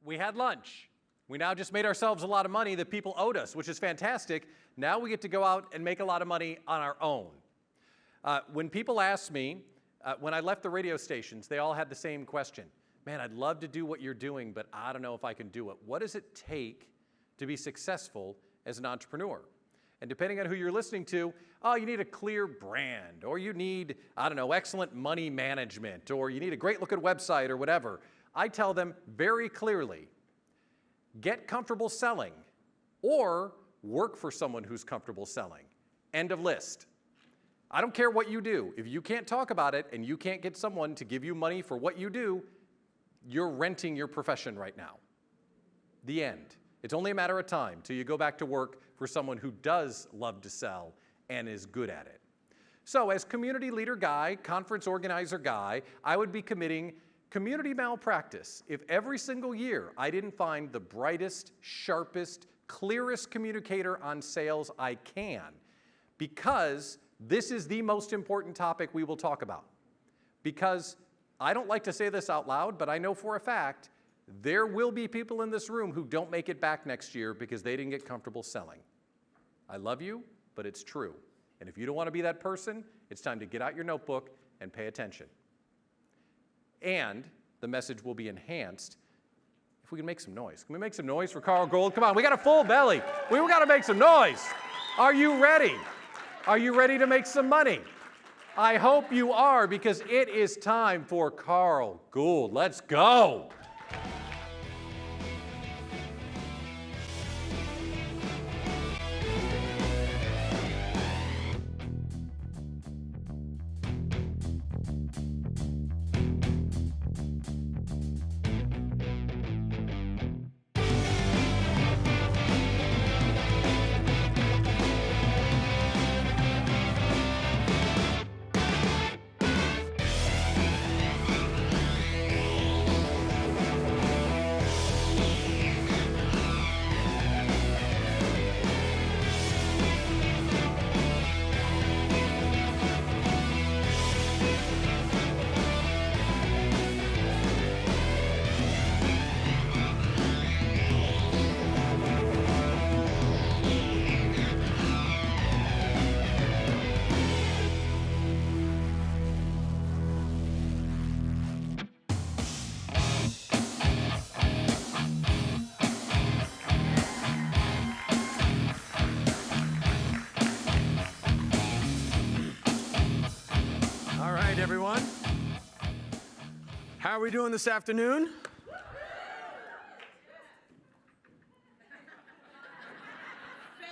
We had lunch. We now just made ourselves a lot of money that people owed us, which is fantastic. Now we get to go out and make a lot of money on our own. When people ask me, when I left the radio stations, they all had the same question. Man, I'd love to do what you're doing, but I don't know if I can do it. What does it take to be successful as an entrepreneur? And depending on who you're listening to, oh, you need a clear brand, or you need, I don't know, excellent money management, or you need a great looking website or whatever. I tell them very clearly, get comfortable selling or work for someone who's comfortable selling. End of list. I don't care what you do. If you can't talk about it and you can't get someone to give you money for what you do, you're renting your profession right now. The end. It's only a matter of time till you go back to work for someone who does love to sell and is good at it. So as community leader guy, conference organizer guy, I would be committing community malpractice if every single year I didn't find the brightest, sharpest, clearest communicator on sales I can, because this is the most important topic we will talk about. Because I don't like to say this out loud, but I know for a fact there will be people in this room who don't make it back next year because they didn't get comfortable selling. I love you, but it's true. And if you don't want to be that person, it's time to get out your notebook and pay attention. And the message will be enhanced if we can make some noise. Can we make some noise for Carl Gould? Come on, we got a full belly. We got to make some noise. Are you ready? Are you ready to make some money? I hope you are, because it is time for Carl Gould. Let's go. Everyone. How are we doing this afternoon? Fantastic.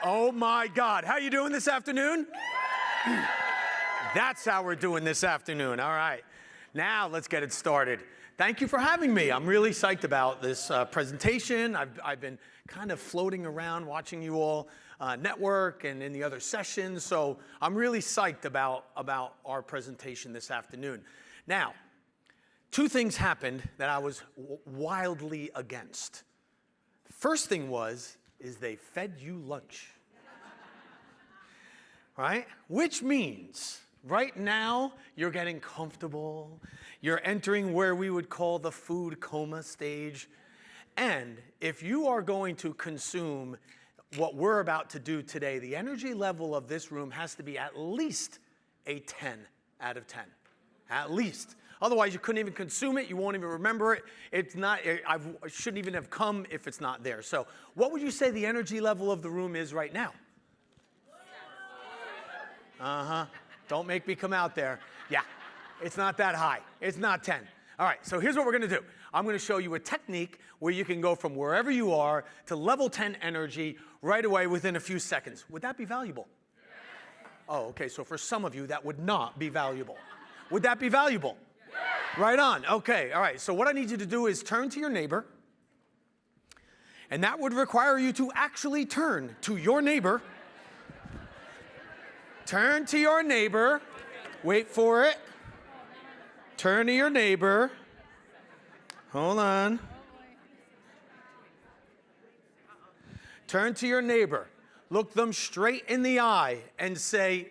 Oh my God. How are you doing this afternoon? That's how we're doing this afternoon. All right. Now let's get it started. Thank you for having me. I'm really psyched about this presentation. I've been kind of floating around watching you all network and in the other sessions, so I'm really psyched about our presentation this afternoon. Now, two things happened that I was wildly against. First thing is they fed you lunch, right? Which means right now you're getting comfortable, you're entering where we would call the food coma stage, and if you are going to consume what we're about to do today, the energy level of this room has to be at least a 10 out of 10. At least. Otherwise, you couldn't even consume it. You won't even remember it. It's not, I shouldn't even have come if it's not there. So what would you say the energy level of the room is right now? Don't make me come out there. Yeah, it's not that high. It's not 10. All right, so here's what we're going to do. I'm going to show you a technique where you can go from wherever you are to level 10 energy right away within a few seconds. Would that be valuable? Yes. Oh, okay, so for some of you, that would not be valuable. Would that be valuable? Yes. Right on. Okay, all right. So what I need you to do is turn to your neighbor, and that would require you to actually turn to your neighbor. Turn to your neighbor. Wait for it. Turn to your neighbor. Hold on. Turn to your neighbor. Look them straight in the eye and say,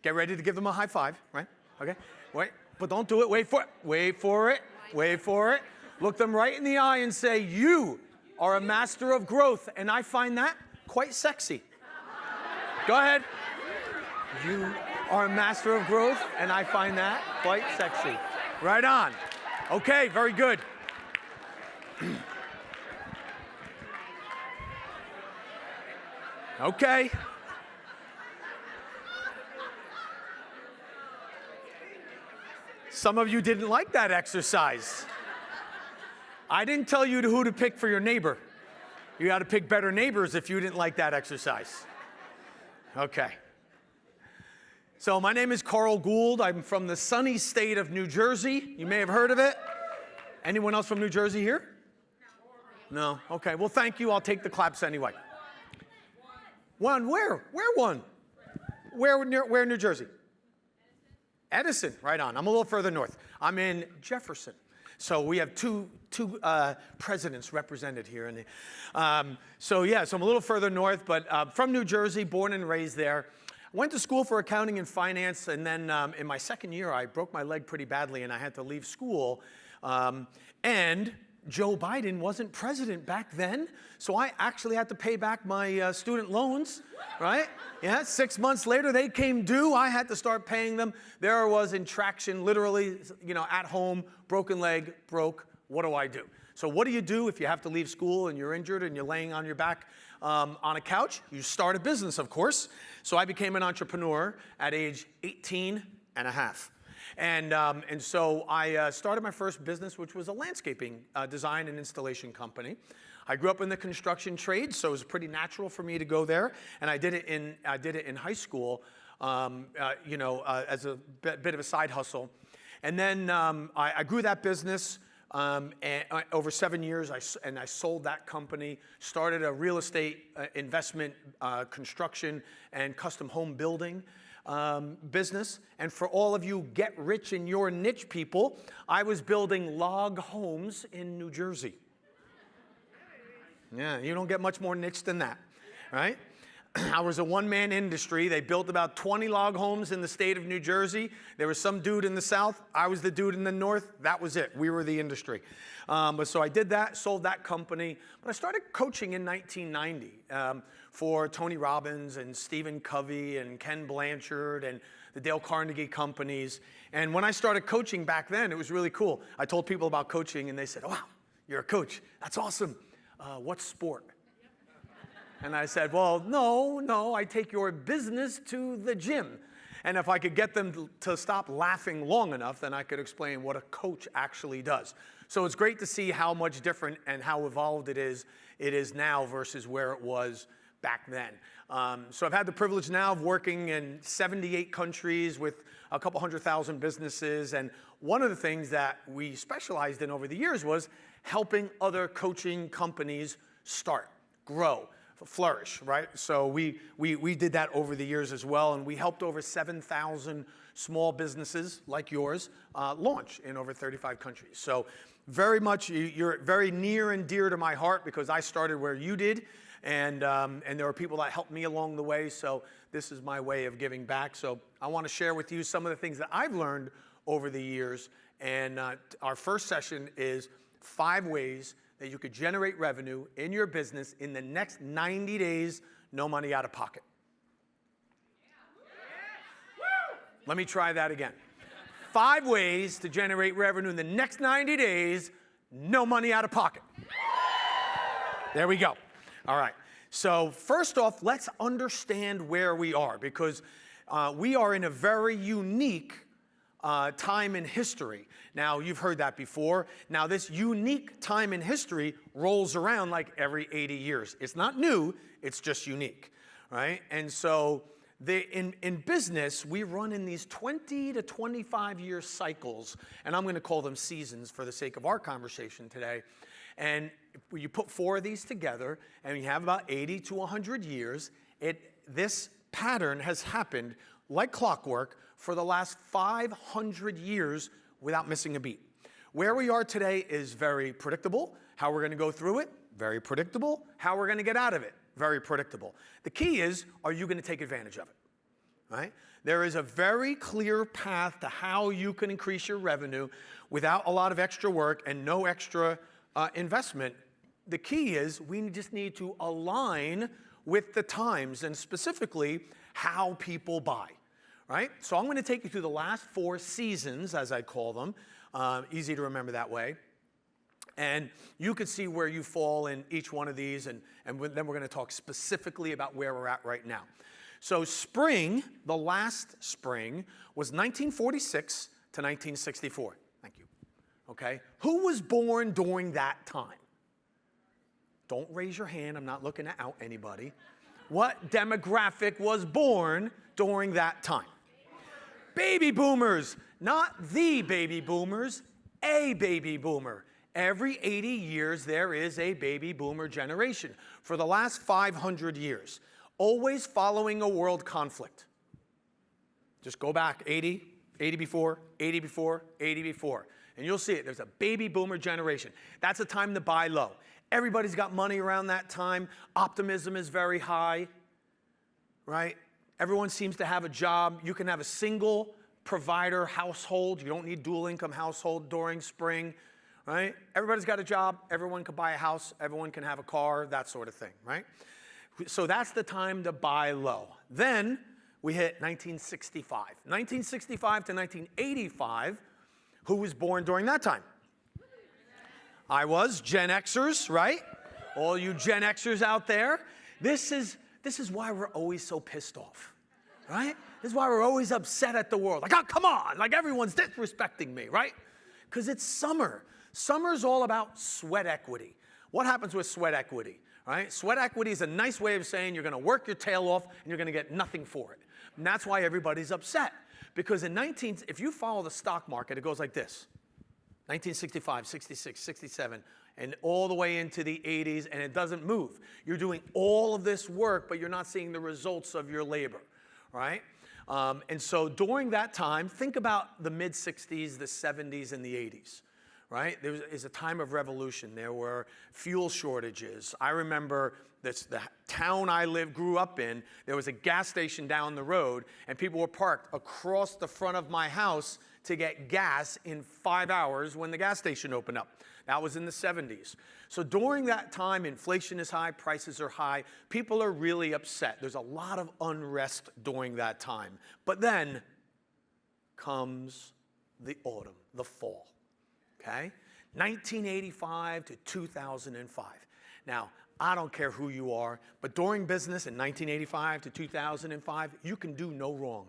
get ready to give them a high five, right? Okay? Wait, but don't do it. Wait for it. Wait for it. Wait for it. Look them right in the eye and say, you are a master of growth. And I find that quite sexy. Go ahead. You are a master of growth, and I find that quite sexy. Right on. Okay, very good. Okay. Some of you didn't like that exercise. I didn't tell you who to pick for your neighbor. You got to pick better neighbors if you didn't like that exercise. Okay. So my name is Carl Gould. I'm from the sunny state of New Jersey. You may have heard of it. Anyone else from New Jersey here? No? Okay. Well, thank you. I'll take the claps anyway. One? Where? Where one? Where New Jersey? Edison. Right on. I'm a little further north. I'm in Jefferson. So we have two presidents represented here. And so I'm a little further north, but from New Jersey, born and raised there. Went to school for accounting and finance, and then in my second year, I broke my leg pretty badly, and I had to leave school. And Joe Biden wasn't president back then, so I actually had to pay back my student loans, right? Yeah, 6 months later, they came due. I had to start paying them. There I was in traction, literally, at home, broken leg, broke. What do I do? So what do you do if you have to leave school and you're injured and you're laying on your back on a couch? You start a business, of course. So I became an entrepreneur at age 18 and a half. And so I started my first business, which was a landscaping design and installation company. I grew up in the construction trade, so it was pretty natural for me to go there. And I did it in high school, as a bit of a side hustle. And then I grew that business. And over 7 years, I sold that company, started a real estate investment, construction, and custom home building business. And for all of you get rich in your niche people, I was building log homes in New Jersey. Yeah, you don't get much more niche than that, right? I was a one-man industry. They built about 20 log homes in the state of New Jersey. There was some dude in the south. I was the dude in the north. That was it. We were the industry. So I did that, sold that company. But I started coaching in 1990 for Tony Robbins and Stephen Covey and Ken Blanchard and the Dale Carnegie companies. And when I started coaching back then, it was really cool. I told people about coaching, and they said, "Wow, you're a coach. That's awesome. What sport?" And I said, well, no, I take your business to the gym. And if I could get them to stop laughing long enough, then I could explain what a coach actually does. So it's great to see how much different and how evolved it is now versus where it was back then. So I've had the privilege now of working in 78 countries with a couple 100,000 businesses. And one of the things that we specialized in over the years was helping other coaching companies start, grow, flourish, right? So we did that over the years as well, and we helped over 7,000 small businesses like yours launch in over 35 countries. So very much, you're very near and dear to my heart because I started where you did, and there are people that helped me along the way, so this is my way of giving back. So I want to share with you some of the things that I've learned over the years, and our first session is 5 ways that you could generate revenue in your business in the next 90 days, no money out of pocket. Let me try that again. 5 ways to generate revenue in the next 90 days, no money out of pocket. There we go. All right. So first off, let's understand where we are, because we are in a very unique time in history. Now, you've heard that before. Now, this unique time in history rolls around like every 80 years. It's not new, it's just unique, right? And so in business, we run in these 20 to 25-year cycles, and I'm going to call them seasons for the sake of our conversation today. And you put 4 of these together, and you have about 80 to 100 years. This pattern has happened like clockwork for the last 500 years without missing a beat. Where we are today is very predictable. How we're going to go through it, very predictable. How we're going to get out of it, very predictable. The key is, are you going to take advantage of it? right? There is a very clear path to how you can increase your revenue without a lot of extra work and no extra investment. The key is we just need to align with the times and specifically how people buy, right? So I'm going to take you through the last 4 seasons, as I call them. Easy to remember that way. And you can see where you fall in each one of these, and then we're going to talk specifically about where we're at right now. So spring, the last spring, was 1946 to 1964. Thank you. Okay? Who was born during that time? Don't raise your hand. I'm not looking to out anybody. What demographic was born during that time? Baby boomers. Not the baby boomers, a baby boomer. Every 80 years, there is a baby boomer generation. For the last 500 years, always following a world conflict. Just go back 80, 80 before, 80 before, 80 before. And you'll see it. There's a baby boomer generation. That's a time to buy low. Everybody's got money around that time. Optimism is very high, right? Everyone seems to have a job. You can have a single provider household. You don't need dual income household during spring, right? Everybody's got a job. Everyone can buy a house. Everyone can have a car, that sort of thing, right? So that's the time to buy low. Then we hit 1965. 1965 to 1985, who was born during that time? I was. Gen Xers, right? All you Gen Xers out there. This is why we're always so pissed off, right? This is why we're always upset at the world. Like, oh, come on. Like, everyone's disrespecting me, right? Because it's summer. Summer's all about sweat equity. What happens with sweat equity, right? Sweat equity is a nice way of saying you're going to work your tail off and you're going to get nothing for it. And that's why everybody's upset. Because if you follow the stock market, it goes like this. 1965, 66, 67, and all the way into the 80s, and it doesn't move. You're doing all of this work, but you're not seeing the results of your labor, right? And so during that time, think about the mid-60s, the 70s, and the 80s, right? There is a time of revolution. There were fuel shortages. I remember the town I grew up in, there was a gas station down the road, and people were parked across the front of my house to get gas in 5 hours when the gas station opened up. That was in the 70s. So during that time, inflation is high, prices are high, people are really upset. There's a lot of unrest during that time. But then comes the autumn, the fall, okay? 1985 to 2005. Now, I don't care who you are, but during business in 1985 to 2005, you can do no wrong.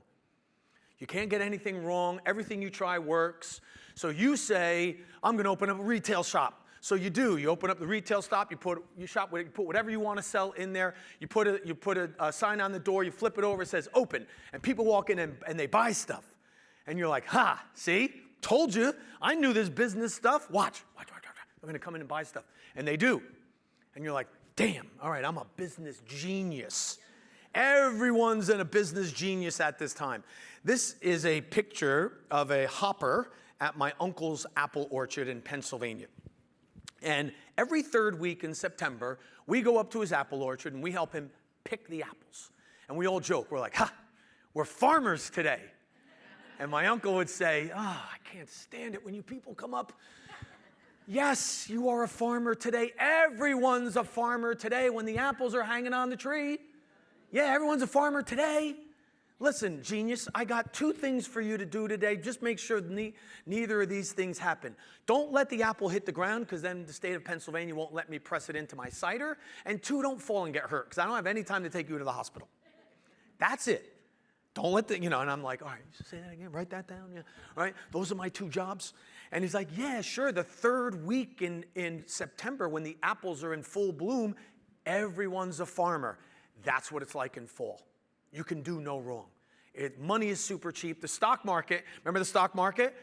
You can't get anything wrong. Everything you try works. So you say, I'm going to open up a retail shop. So you do. You open up the retail shop. You put whatever you want to sell in there. You put a sign on the door. You flip it over. It says open. And people walk in and they buy stuff. And you're like, ha, see? Told you. I knew this business stuff. Watch. I'm going to come in and buy stuff. And they do. And you're like, damn, all right, I'm a business genius. Everyone's a business genius at this time. This is a picture of a hopper at my uncle's apple orchard in Pennsylvania. And every third week in September, we go up to his apple orchard and we help him pick the apples. And we all joke. We're like, ha, we're farmers today. And my uncle would say, I can't stand it when you people come up. Yes, you are a farmer today. Everyone's a farmer today when the apples are hanging on the tree. Yeah, everyone's a farmer today. Listen, genius, I got 2 things for you to do today. Just make sure neither of these things happen. Don't let the apple hit the ground, because then the state of Pennsylvania won't let me press it into my cider. And 2, don't fall and get hurt, because I don't have any time to take you to the hospital. That's it. Don't let and I'm like, all right, say that again, write that down, yeah. All right, those are my 2 jobs. And he's like, yeah, sure, the third week in September when the apples are in full bloom, everyone's a farmer. That's what it's like in fall. You can do no wrong. Money is super cheap. The stock market, remember the stock market?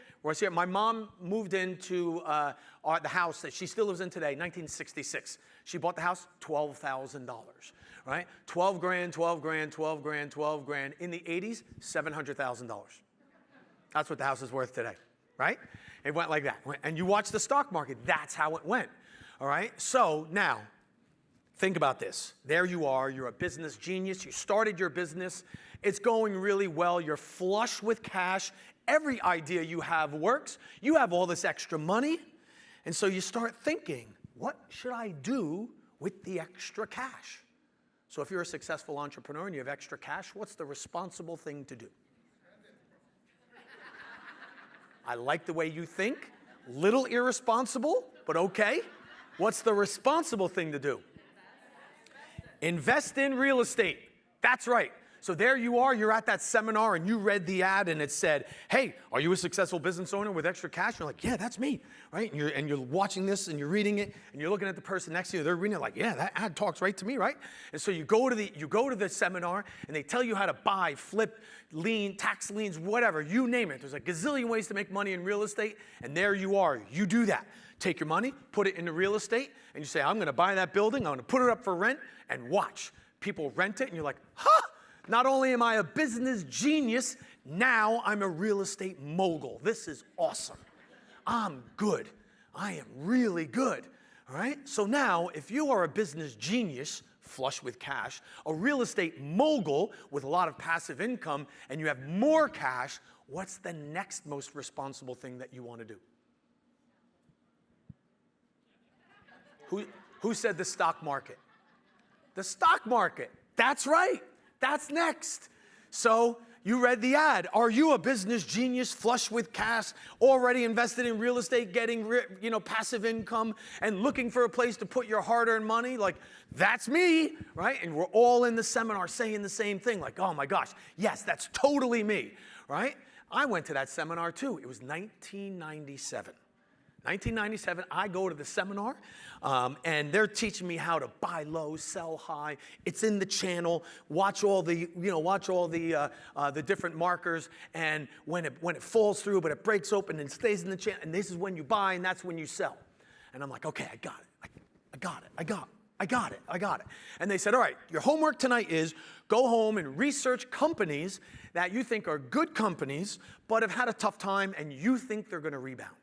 My mom moved into the house that she still lives in today, 1966. She bought the house, $12,000, right? 12 grand, 12 grand, 12 grand, 12 grand. In the 80s, $700,000. That's what the house is worth today, right? It went like that. And you watch the stock market, that's how it went, all right? So now, Think about this. There you are. You're a business genius. You started your business. It's going really well. You're flush with cash. Every idea you have works. You have all this extra money. And so you start thinking, what should I do with the extra cash? So if you're a successful entrepreneur and you have extra cash, what's the responsible thing to do? I like the way you think. Little irresponsible, but okay. What's the responsible thing to do? Invest in real estate. That's right. So there you are, you're at that seminar and you read the ad and it said, hey, are you a successful business owner with extra cash? You're like, yeah, that's me, right? And you're watching this and you're reading it and you're looking at the person next to you, they're reading it like, yeah, that ad talks right to me, right? And so you go to the seminar and they tell you how to buy, flip, lien, tax liens, whatever, you name it. There's a gazillion ways to make money in real estate and there you are, you do that. Take your money, put it into real estate, and you say, I'm gonna buy that building, I'm gonna put it up for rent, and watch. People rent it, and you're like, huh! Not only am I a business genius, now I'm a real estate mogul. This is awesome. I'm good. I am really good, all right? So now, if you are a business genius, flush with cash, a real estate mogul with a lot of passive income, and you have more cash, what's the next most responsible thing that you wanna do? Who said the stock market? The stock market. That's right. That's next. So you read the ad. Are you a business genius, flush with cash, already invested in real estate, getting passive income, and looking for a place to put your hard-earned money? Like, that's me, right? And we're all in the seminar saying the same thing. Like, oh my gosh, yes, that's totally me, right? I went to that seminar too. It was 1997. 1997, I go to the seminar, and they're teaching me how to buy low, sell high. It's in the channel. Watch all the different markers, and when it falls through, but it breaks open and stays in the channel, and this is when you buy, and that's when you sell. And I'm like, okay, I got it. And they said, all right, your homework tonight is go home and research companies that you think are good companies, but have had a tough time, and you think they're going to rebound.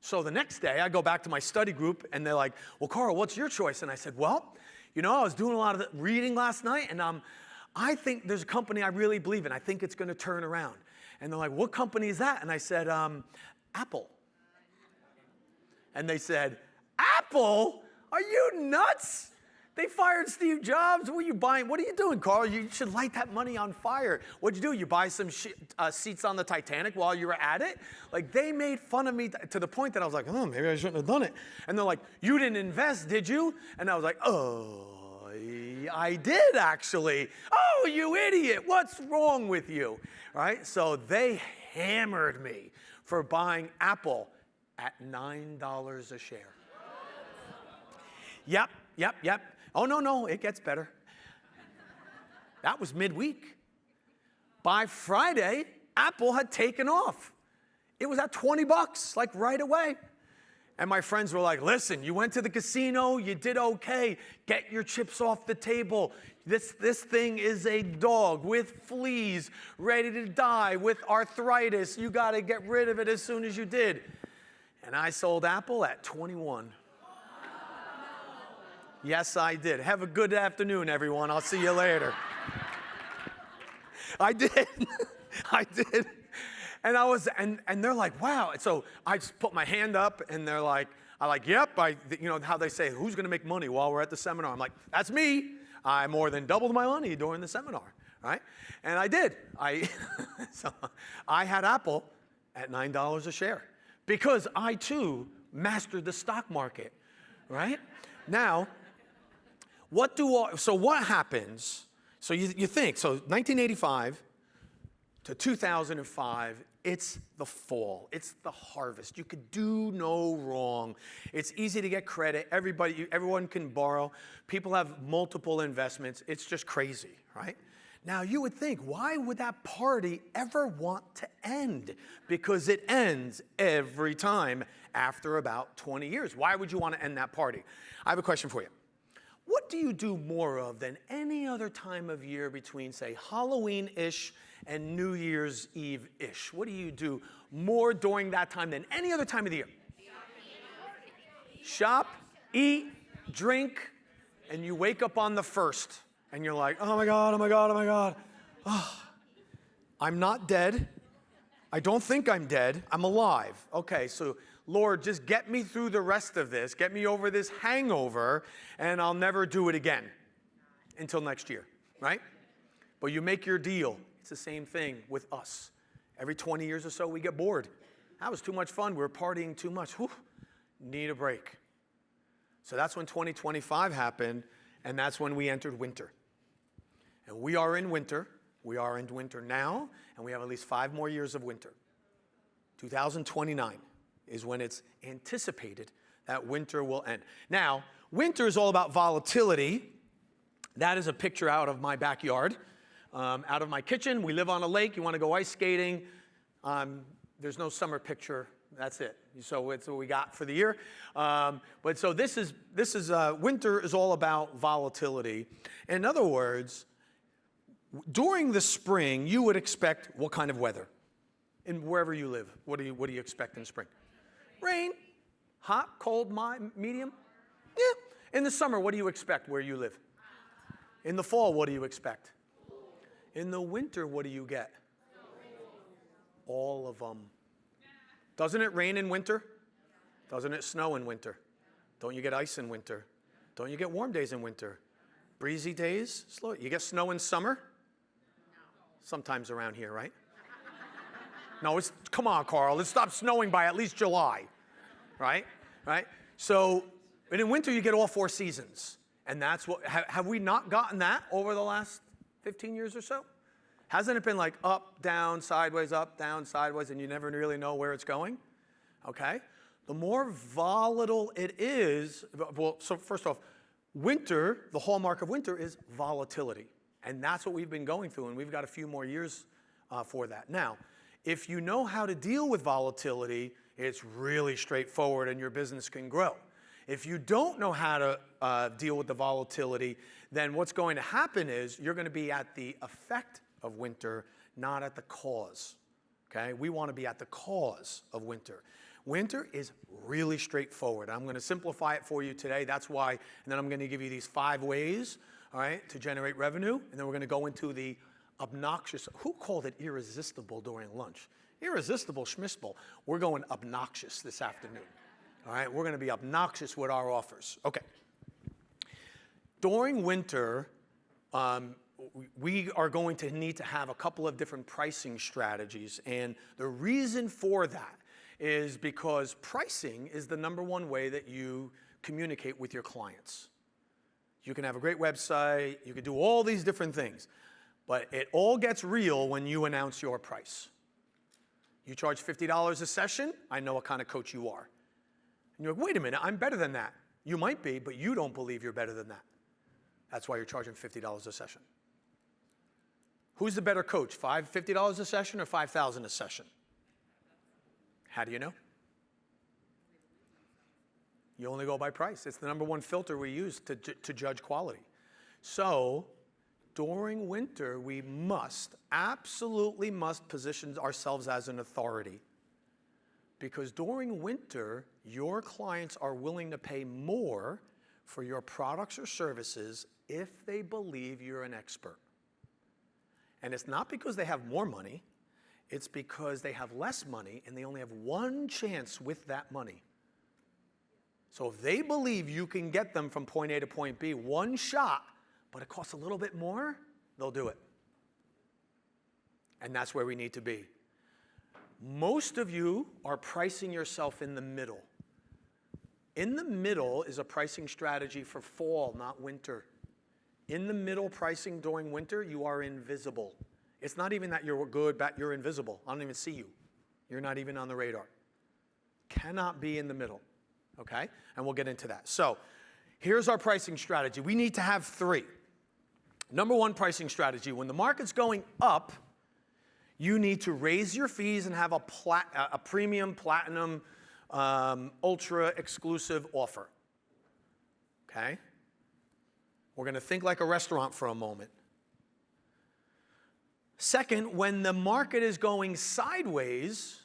So the next day, I go back to my study group, and they're like, well, Carl, what's your choice? And I said, well, I was doing a lot of reading last night, and I think there's a company I really believe in. I think it's going to turn around. And they're like, what company is that? And I said, Apple. And they said, Apple? Are you nuts? They fired Steve Jobs. What are you buying? What are you doing, Carl? You should light that money on fire. What'd you do? You buy some seats on the Titanic while you were at it? Like, they made fun of me to the point that I was like, oh, maybe I shouldn't have done it. And they're like, you didn't invest, did you? And I was like, oh, I did actually. Oh, you idiot. What's wrong with you? Right? So they hammered me for buying Apple at $9 a share. Yep. Oh, no, it gets better. That was midweek. By Friday, Apple had taken off. It was at $20, like right away. And my friends were like, listen, you went to the casino, you did okay. Get your chips off the table. This thing is a dog with fleas, ready to die, with arthritis. You got to get rid of it as soon as you did. And I sold Apple at 21. Yes, I did. Have a good afternoon, everyone. I'll see you later. I did. And and they're like, wow. So I just put my hand up, and they're like, yep. How they say, who's going to make money while we're at the seminar? I'm like, that's me. I more than doubled my money during the seminar, right? And I did. So I had Apple at $9 a share because I too mastered the stock market, right? Now. So what happens? So you think, so 1985 to 2005, it's the fall. It's the harvest. You could do no wrong. It's easy to get credit. Everyone can borrow. People have multiple investments. It's just crazy, right? Now you would think, why would that party ever want to end? Because it ends every time after about 20 years. Why would you want to end that party? I have a question for you. What do you do more of than any other time of year between, say, Halloween-ish and New Year's Eve-ish? What do you do more during that time than any other time of the year? Shop, eat, drink, and you wake up on the 1st, and you're like, oh my God, oh my God, oh my God. Oh, I'm not dead. I don't think I'm dead. I'm alive. Okay, so Lord, just get me through the rest of this. Get me over this hangover, and I'll never do it again until next year, right? But you make your deal. It's the same thing with us. Every 20 years or so, we get bored. That was too much fun. We're partying too much. Whew, need a break. So that's when 2025 happened, and that's when we entered winter. And we are in winter. We are in winter now, and we have at least 5 more years of winter. 2029 is when it's anticipated that winter will end. Now, winter is all about volatility. That is a picture out of my backyard, out of my kitchen. We live on a lake. You want to go ice skating. There's no summer picture. That's it. So it's what we got for the year. But so this is winter is all about volatility. In other words, during the spring, you would expect what kind of weather? In wherever you live, what do you expect in spring? Rain, hot, cold, medium? Yeah. In the summer, what do you expect where you live? In the fall, what do you expect? In the winter, what do you get? All of them. Doesn't it rain in winter? Doesn't it snow in winter? Don't you get ice in winter? Don't you get warm days in winter? Breezy days? Slow. You get snow in summer? Sometimes around here, right? No, come on, Carl. It stops snowing by at least July, right? Right? So, and in winter, you get all 4 seasons. And that's what, have we not gotten that over the last 15 years or so? Hasn't it been like up, down, sideways, and you never really know where it's going? Okay? The more volatile it is, well, so first off, winter, the hallmark of winter is volatility. And that's what we've been going through, and we've got a few more years for that. Now, if you know how to deal with volatility, it's really straightforward and your business can grow. If you don't know how to deal with the volatility, then what's going to happen is you're going to be at the effect of winter, not at the cause. Okay? We want to be at the cause of winter. Winter is really straightforward. I'm going to simplify it for you today. That's why, and then I'm going to give you these 5 ways, all right, to generate revenue, and then we're going to go into the obnoxious. Who called it irresistible during lunch? Irresistible, schmissable. We're going obnoxious this afternoon. All right, we're going to be obnoxious with our offers. Okay. During winter, we are going to need to have a couple of different pricing strategies, and the reason for that is because pricing is the #1 way that you communicate with your clients. You can have a great website, you can do all these different things, but it all gets real when you announce your price. You charge $50 a session, I know what kind of coach you are. And you're like, wait a minute, I'm better than that. You might be, but you don't believe you're better than that. That's why you're charging $50 a session. Who's the better coach, $50 a session or $5,000 a session? How do you know? You only go by price. It's the #1 filter we use to judge quality. So during winter, we absolutely must position ourselves as an authority. Because during winter, your clients are willing to pay more for your products or services if they believe you're an expert. And it's not because they have more money, it's because they have less money and they only have one chance with that money. So if they believe you can get them from point A to point B, one shot, but it costs a little bit more, they'll do it. And that's where we need to be. Most of you are pricing yourself in the middle. In the middle is a pricing strategy for fall, not winter. In the middle pricing during winter, you are invisible. It's not even that you're good, but you're invisible. I don't even see you. You're not even on the radar. Cannot be in the middle, okay? And we'll get into that. So here's our pricing strategy. We need to have 3. #1 pricing strategy. When the market's going up, you need to raise your fees and have a premium, platinum, ultra exclusive offer, okay? We're going to think like a restaurant for a moment. Second, when the market is going sideways,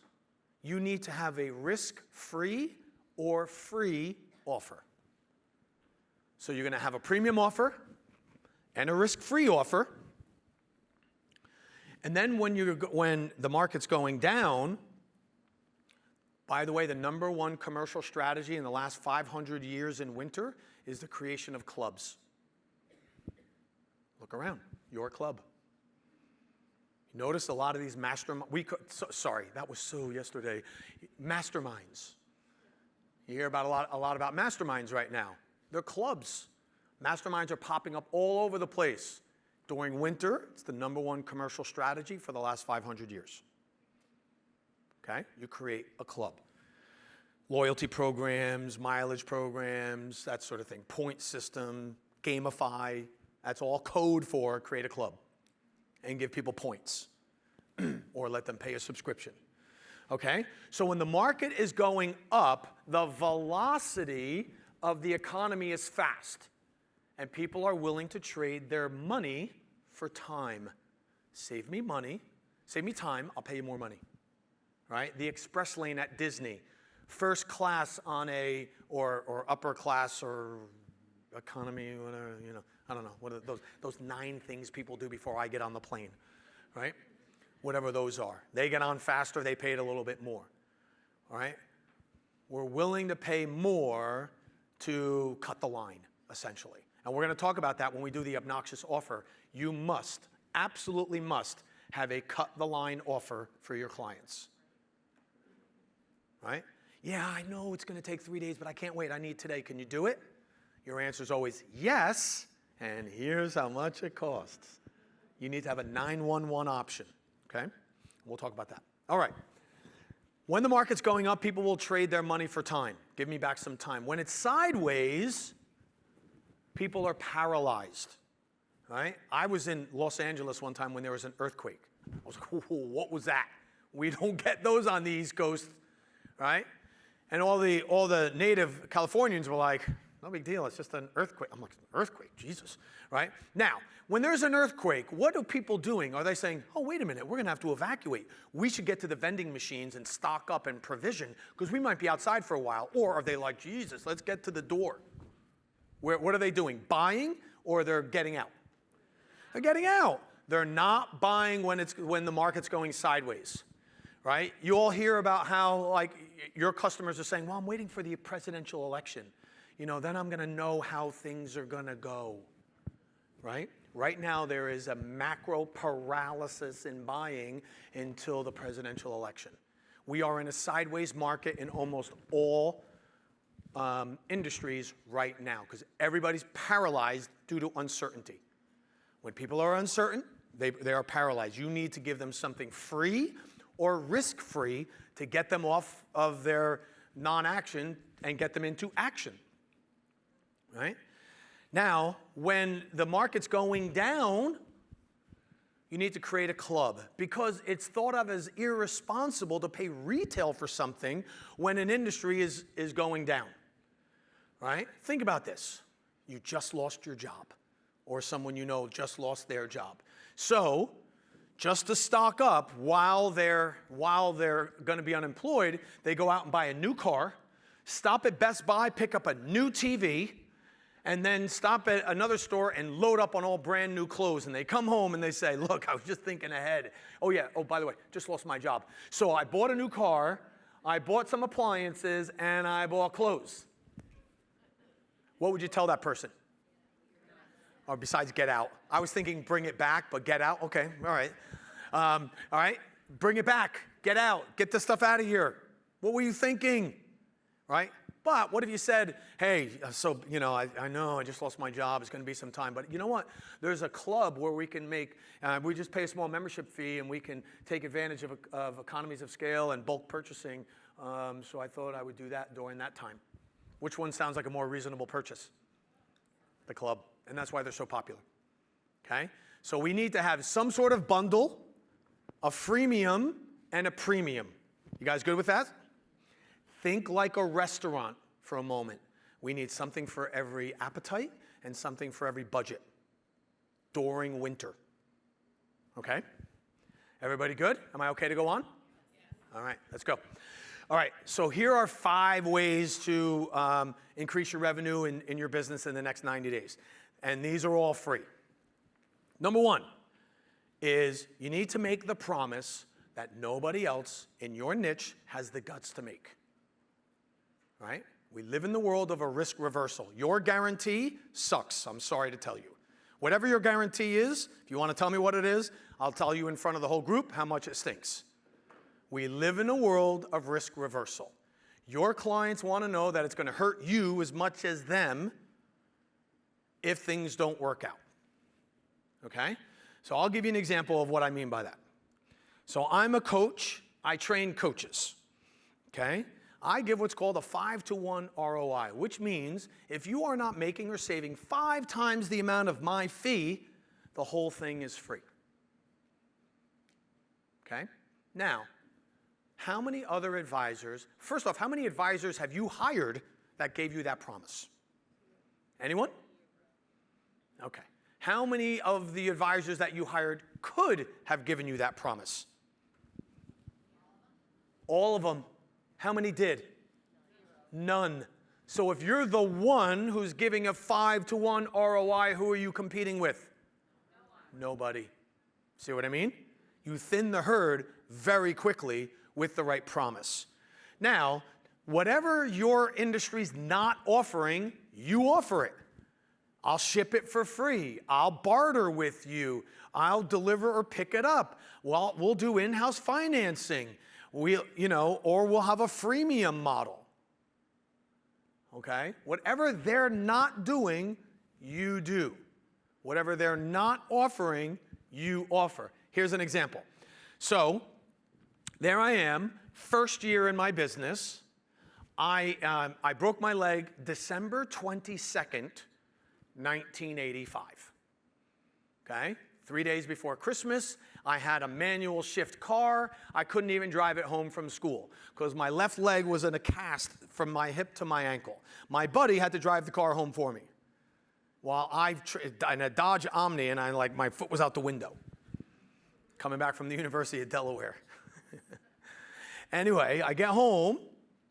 you need to have a risk-free or free offer. So you're going to have a premium offer and a risk-free offer. And then when the market's going down, by the way, the number one commercial strategy in the last 500 years in winter is the creation of clubs. Look around, your club. Notice a lot of these sorry, that was so yesterday. Masterminds. You hear about a lot about masterminds right now. They're clubs. Masterminds are popping up all over the place. During winter, it's the number one commercial strategy for the last 500 years. Okay? You create a club. Loyalty programs, mileage programs, that sort of thing. Point system, gamify. That's all code for create a club and give people points or let them pay a subscription. Okay? So when the market is going up, the velocity of the economy is fast. And people are willing to trade their money for time. Save me money, save me time, I'll pay you more money. Right? The express lane at Disney, first class on or upper class or economy, whatever, I don't know, what are those 9 things people do before I get on the plane, right? Whatever those are. They get on faster, they paid a little bit more, all right? We're willing to pay more to cut the line, essentially. And we're going to talk about that when we do the obnoxious offer. You must, absolutely must, have a cut the line offer for your clients. Right? Yeah, I know it's going to take 3 days, but I can't wait. I need today. Can you do it? Your answer is always yes, and here's how much it costs. You need to have a 911 option, okay? We'll talk about that. All right. When the market's going up, people will trade their money for time. Give me back some time. When it's sideways, people are paralyzed, right? I was in Los Angeles one time when there was an earthquake. I was like, what was that? We don't get those on the East Coast, right? And all the native Californians were like, no big deal, it's just an earthquake. I'm like, earthquake, Jesus, right? Now, when there's an earthquake, what are people doing? Are they saying, oh, wait a minute, we're going to have to evacuate. We should get to the vending machines and stock up and provision because we might be outside for a while. Or are they like, Jesus, let's get to the door? What are they doing? Buying or they're getting out? They're getting out. They're not buying when the market's going sideways, right? You all hear about how like your customers are saying, well, I'm waiting for the presidential election. Then I'm going to know how things are going to go, right? Right now there is a macro paralysis in buying until the presidential election. We are in a sideways market in almost all industries right now because everybody's paralyzed due to uncertainty. When people are uncertain, they are paralyzed. You need to give them something free or risk-free to get them off of their non-action and get them into action, right? Now, when the market's going down, you need to create a club because it's thought of as irresponsible to pay retail for something when an industry is going down. Right? Think about this. You just lost your job or someone you know just lost their job. So, just to stock up while they're going to be unemployed, they go out and buy a new car, stop at Best Buy, pick up a new TV, and then stop at another store and load up on all brand new clothes. And they come home and they say, look, I was just thinking ahead. Oh yeah, by the way, just lost my job. So I bought a new car, I bought some appliances, and I bought clothes. What would you tell that person? Or besides get out? I was thinking bring it back, but get out? Okay, all right. All right, bring it back, get out, get the stuff out of here. What were you thinking, right? But what if you said, hey, so, I know I just lost my job. It's going to be some time. But you know what? There's a club where we can we just pay a small membership fee and we can take advantage of economies of scale and bulk purchasing. So I thought I would do that during that time. Which one sounds like a more reasonable purchase? The club. And that's why they're so popular. Okay? So we need to have some sort of bundle, a freemium, and a premium. You guys good with that? Think like a restaurant for a moment. We need something for every appetite and something for every budget during winter. Okay? Everybody good? Am I okay to go on? All right, let's go. All right, so here are 5 ways to increase your revenue in your business in the next 90 days. And these are all free. Number 1 is you need to make the promise that nobody else in your niche has the guts to make. Right? We live in the world of a risk reversal. Your guarantee sucks, I'm sorry to tell you. Whatever your guarantee is, if you want to tell me what it is, I'll tell you in front of the whole group how much it stinks. We live in a world of risk reversal. Your clients want to know that it's going to hurt you as much as them if things don't work out. Okay? So I'll give you an example of what I mean by that. So I'm a coach. I train coaches. Okay? I give what's called a 5-to-1 ROI, which means if you are not making or saving 5 times the amount of my fee, the whole thing is free. Okay? Now, how many other advisors, first off, how many advisors have you hired that gave you that promise? Anyone? Okay. How many of the advisors that you hired could have given you that promise? All of them. How many did? None. So if you're the one who's giving a 5-to-1 ROI, who are you competing with? Nobody. See what I mean? You thin the herd very quickly with the right promise. Now, whatever your industry's not offering, you offer it. I'll ship it for free. I'll barter with you. I'll deliver or pick it up. Well, we'll do in-house financing. Or we'll have a freemium model. Okay? Whatever they're not doing, you do. Whatever they're not offering, you offer. Here's an example. So, there I am, first year in my business. I broke my leg December 22nd, 1985. Okay? 3 days before Christmas, I had a manual shift car. I couldn't even drive it home from school because my left leg was in a cast from my hip to my ankle. My buddy had to drive the car home for me. While in a Dodge Omni, and my foot was out the window. Coming back from the University of Delaware. Anyway, I get home,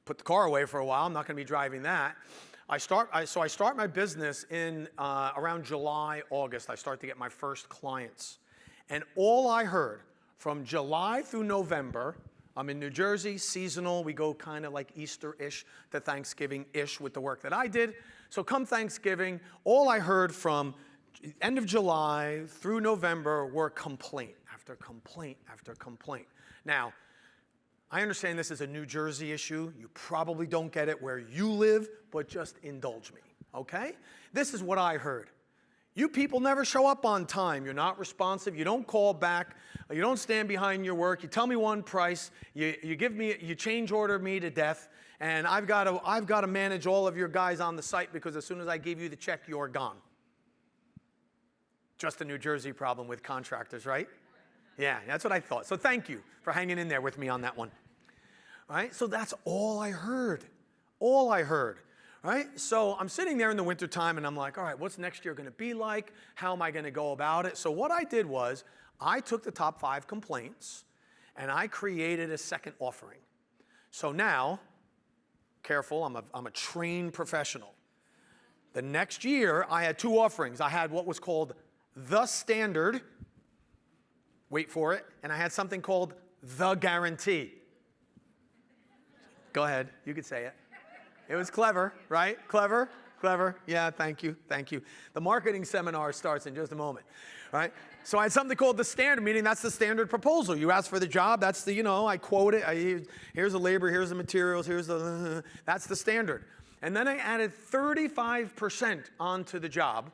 put the car away for a while. I'm not going to be driving that. I start my business in around July, August. I start to get my first clients. And all I heard from July through November, I'm in New Jersey, seasonal. We go kind of like Easter-ish to Thanksgiving-ish with the work that I did. So come Thanksgiving, all I heard from end of July through November were complaint after complaint after complaint. Now, I understand this is a New Jersey issue. You probably don't get it where you live, but just indulge me, okay? This is what I heard. You people never show up on time. You're not responsive. You don't call back. You don't stand behind your work. You tell me one price. You change order me to death, and I've got to manage all of your guys on the site because as soon as I give you the check, you're gone. Just a New Jersey problem with contractors, right? Yeah, that's what I thought. So thank you for hanging in there with me on that one. All right, so that's all I heard. All I heard. Right? So I'm sitting there in the wintertime and I'm like, all right, what's next year going to be like? How am I going to go about it? So what I did was I took the top 5 complaints and I created a second offering. So now, careful, I'm a trained professional. The next year I had 2 offerings. I had what was called the standard, wait for it, and I had something called the guarantee. Go ahead, you could say it. It was clever, right? Clever? Clever. Yeah, thank you. Thank you. The marketing seminar starts in just a moment, right? So I had something called the standard, meaning that's the standard proposal. You ask for the job, that's the, I quote it. Here's the labor, here's the materials, that's the standard. And then I added 35% onto the job,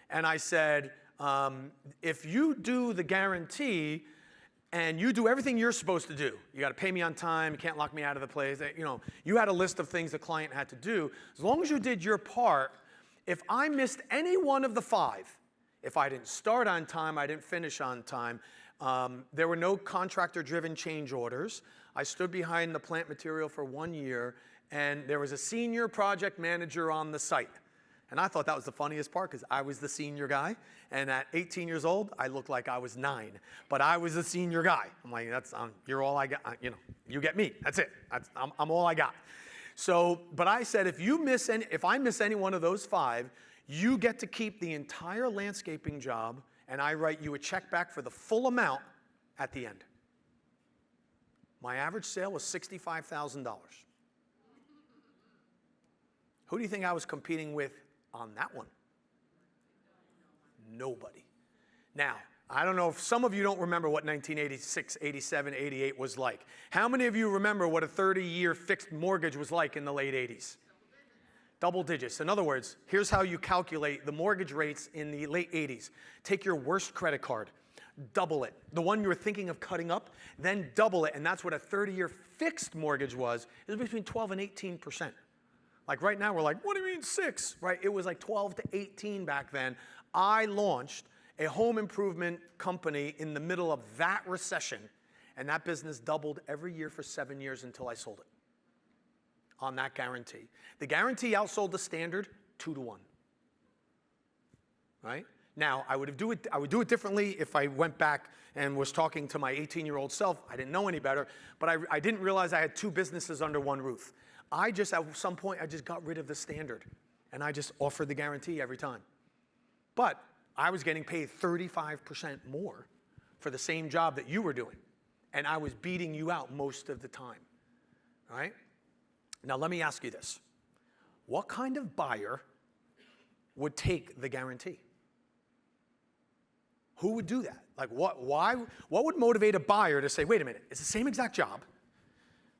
and I said, if you do the guarantee, and you do everything you're supposed to do. You got to pay me on time. You can't lock me out of the place. You had a list of things the client had to do. As long as you did your part, if I missed any one of the 5, if I didn't start on time, I didn't finish on time, there were no contractor-driven change orders. I stood behind the plant material for 1 year, and there was a senior project manager on the site. And I thought that was the funniest part because I was the senior guy. And at 18 years old, I looked like I was 9. But I was the senior guy. I'm like, you're all I got. You get me. That's it. I'm all I got. So, but I said, if I miss any one of those 5, you get to keep the entire landscaping job, and I write you a check back for the full amount at the end. My average sale was $65,000. Who do you think I was competing with on that one? Nobody. Now, I don't know if some of you don't remember what 1986, 87, 88 was like. How many of you remember what a 30-year fixed mortgage was like in the late 80s? Double digits. In other words, here's how you calculate the mortgage rates in the late 80s. Take your worst credit card, double it. The one you were thinking of cutting up, then double it. And that's what a 30-year fixed mortgage was. It was between 12 and 18%. Like right now, we're like, what do you mean 6? Right? It was like 12 to 18 back then. I launched a home improvement company in the middle of that recession, and that business doubled every year for 7 years until I sold it on that guarantee. The guarantee outsold the standard 2 to 1. Right? Now, I would do it differently if I went back and was talking to my 18-year-old self. I didn't know any better, but I didn't realize I had 2 businesses under one roof. At some point, I just got rid of the standard, and I just offered the guarantee every time. But I was getting paid 35% more for the same job that you were doing, and I was beating you out most of the time. All right? Now, let me ask you this. What kind of buyer would take the guarantee? Who would do that? Like, what would motivate a buyer to say, wait a minute, it's the same exact job,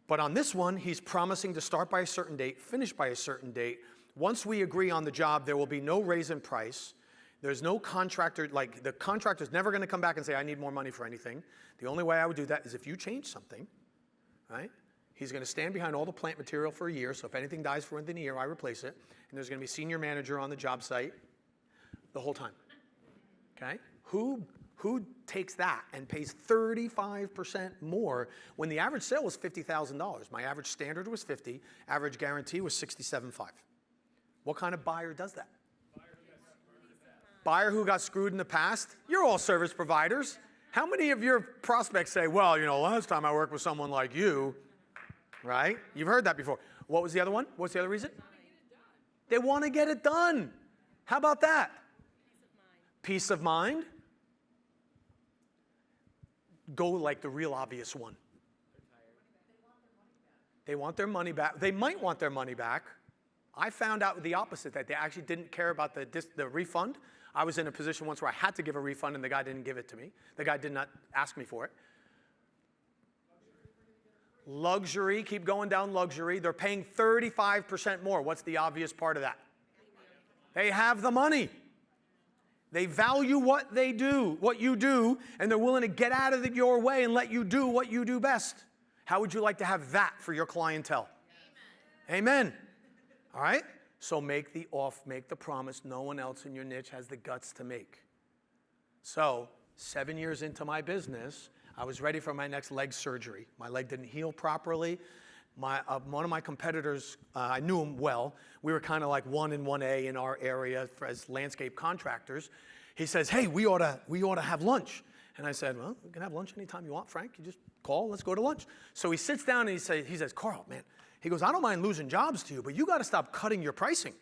but on this one, he's promising to start by a certain date, finish by a certain date. Once we agree on the job, there will be no raise in price. There's no contractor, like the contractor's never going to come back and say, I need more money for anything. The only way I would do that is if you change something, right? He's going to stand behind all the plant material for a year, so if anything dies for within a year, I replace it. And there's going to be a senior manager on the job site the whole time. Okay? Who takes that and pays 35% more when the average sale was $50,000? My average standard was 50, average guarantee was 67.5. What kind of buyer does that? Buyer who got screwed in the past? You're all service providers. How many of your prospects say, well, last time I worked with someone like you, right? You've heard that before. What was the other one? What's the other reason? They want to get it done. How about that? Peace of mind. Go like the real obvious one. They want their money back. They might want their money back. I found out the opposite, that they actually didn't care about the refund. I was in a position once where I had to give a refund and the guy didn't give it to me. The guy did not ask me for it. Luxury, keep going down luxury. They're paying 35% more. What's the obvious part of that? They have the money. They value what you do, and they're willing to get out of your way and let you do what you do best. How would you like to have that for your clientele? Amen. All right? So make the promise no one else in your niche has the guts to make. So 7 years into my business, I was ready for my next leg surgery. My leg didn't heal properly. One of my competitors, I knew him well. We were kind of like 1 and 1A in our area as landscape contractors. He says, hey, we ought to have lunch. And I said, well, we can have lunch anytime you want, Frank. You just call, let's go to lunch. So he sits down and he says, Carl, man, he goes, I don't mind losing jobs to you, but you got to stop cutting your pricing.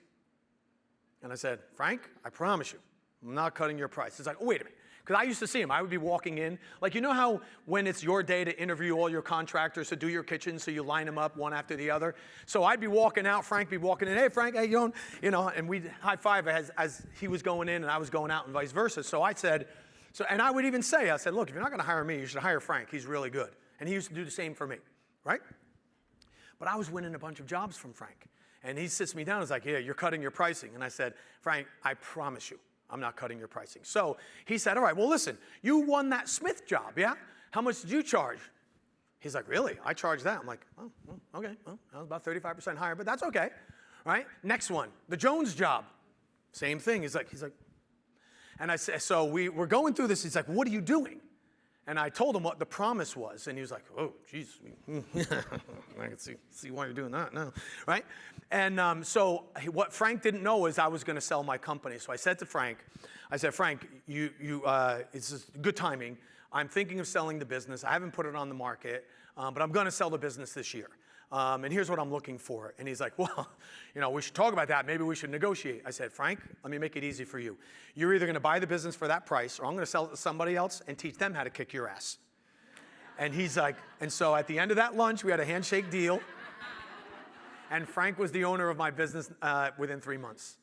And I said, Frank, I promise you, I'm not cutting your price. He's like, oh, wait a minute. Because I used to see him. I would be walking in. Like, you know how when it's your day to interview all your contractors to do your kitchen, so you line them up one after the other? So I'd be walking out, Frank be walking in. Hey, Frank, how you doing? And we'd high five as he was going in and I was going out and vice versa. So I said, and I would even say, I said, look, if you're not going to hire me, you should hire Frank. He's really good. And he used to do the same for me, right? But I was winning a bunch of jobs from Frank. And he sits me down and is like, yeah, you're cutting your pricing. And I said, Frank, I promise you, I'm not cutting your pricing. So he said, all right, well, listen, you won that Smith job, yeah? How much did you charge? He's like, really? I charged that. I'm like, oh, okay. Well, that was about 35% higher, but that's okay, right? Next one, the Jones job. Same thing. He's like, and I said, so we're going through this. He's like, what are you doing? And I told him what the promise was, and he was like, "Oh, geez, I can see why you're doing that now, right?" And so what Frank didn't know is I was going to sell my company. So I said to Frank, "Frank, it's just good timing. I'm thinking of selling the business. I haven't put it on the market, but I'm going to sell the business this year. And here's what I'm looking for." And he's like, "Well, we should talk about that. Maybe we should negotiate." I said, "Frank, let me make it easy for you. You're either going to buy the business for that price, or I'm going to sell it to somebody else and teach them how to kick your ass." And he's like, and so at the end of that lunch, we had a handshake deal. And Frank was the owner of my business within 3 months.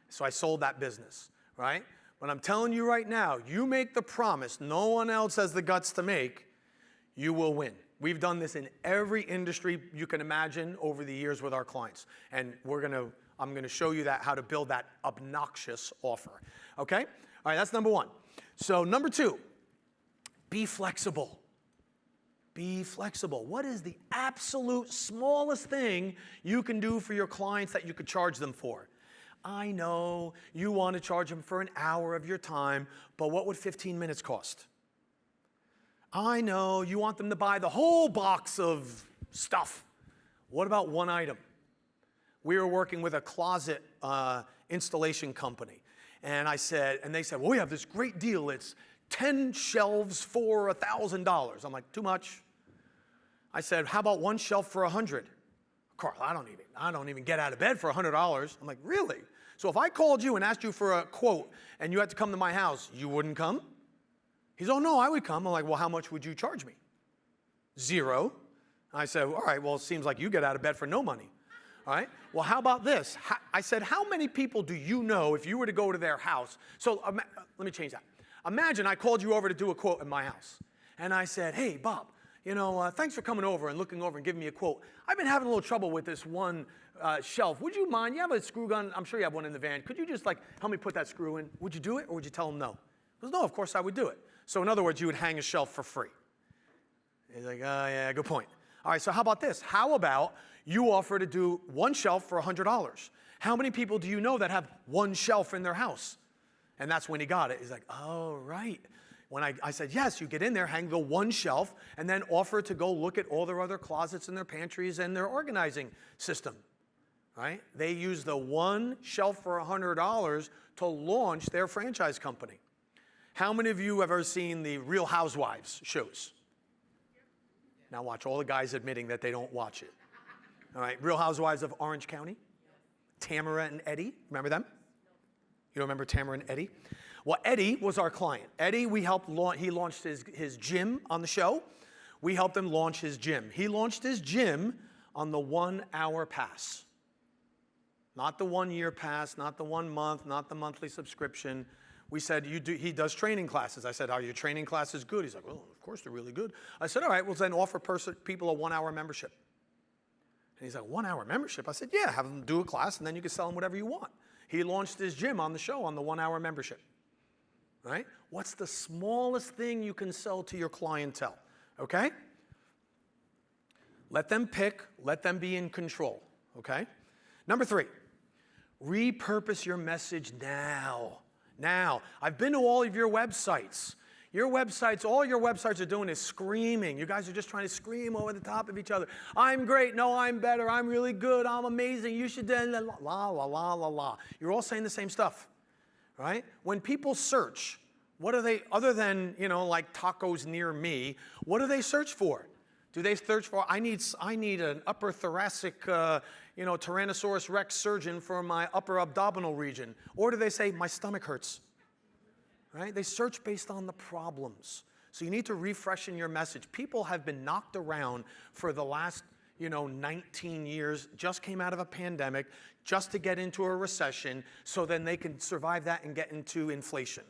So I sold that business, right? But I'm telling you right now, you make the promise no one else has the guts to make, you will win. We've done this in every industry you can imagine over the years with our clients. And I'm going to show you how to build that obnoxious offer. Okay? All right, that's number one. So number two, be flexible. Be flexible. What is the absolute smallest thing you can do for your clients that you could charge them for? I know you want to charge them for an hour of your time, but what would 15 minutes cost? I know you want them to buy the whole box of stuff. What about one item? We were working with a closet installation company, and they said, "Well, we have this great deal. It's 10 shelves for $1,000. I'm like, "Too much." I said, "How about one shelf for $100? "Carl, I don't even get out of bed for $100. I'm like, "Really? So if I called you and asked you for a quote and you had to come to my house, you wouldn't come?" He's, "Oh, no, I would come." I'm like, "Well, how much would you charge me?" "0. I said, "All right, well, it seems like you get out of bed for no money." All right, well, how about this? I said, "How many people do you know if you were to go to their house?" So let me change that. Imagine I called you over to do a quote at my house. And I said, "Hey, Bob, thanks for coming over and looking over and giving me a quote. I've been having a little trouble with this one shelf. Would you mind? You have a screw gun? I'm sure you have one in the van. Could you just help me put that screw in? Would you do it, or would you tell him no?" He goes, "No, of course I would do it." So in other words, you would hang a shelf for free. He's like, "Oh, yeah, good point." All right, so how about this? How about you offer to do one shelf for $100? How many people do you know that have one shelf in their house? And that's when he got it. He's like, "Oh, right." When I said, "Yes, you get in there, hang the one shelf, and then offer to go look at all their other closets and their pantries and their organizing system." Right? They use the one shelf for $100 to launch their franchise company. How many of you have ever seen the Real Housewives shows? Now watch all the guys admitting that they don't watch it. All right, Real Housewives of Orange County? Tamara and Eddie, remember them? You don't remember Tamara and Eddie? Well, Eddie was our client. Eddie, he launched his gym on the show. We helped him launch his gym. He launched his gym on the 1-hour pass. Not the 1-year pass, not the 1 month, not the monthly subscription. We said, he does training classes. I said, "Are your training classes good?" He's like, "Well, of course they're really good." I said, "All right, well then offer people a 1-hour membership." And he's like, "1-hour membership?" I said, "Yeah, have them do a class and then you can sell them whatever you want." He launched his gym on the show on the 1-hour membership. Right? What's the smallest thing you can sell to your clientele? Okay? Let them pick, let them be in control. Okay? Number 3, repurpose your message now. Now, I've been to all of your websites. All your websites are doing is screaming. You guys are just trying to scream over the top of each other. "I'm great. No, I'm better. I'm really good. I'm amazing. You should..." La, la, la, la, la. You're all saying the same stuff, right? When people search, what do they, other than, like tacos near me, what do they search for? Do they search for, I need an upper thoracic, Tyrannosaurus Rex surgeon for my upper abdominal region? Or do they say, "My stomach hurts"? Right? They search based on the problems. So you need to refreshen your message. People have been knocked around for the last, 19 years, just came out of a pandemic, just to get into a recession, so then they can survive that and get into inflation.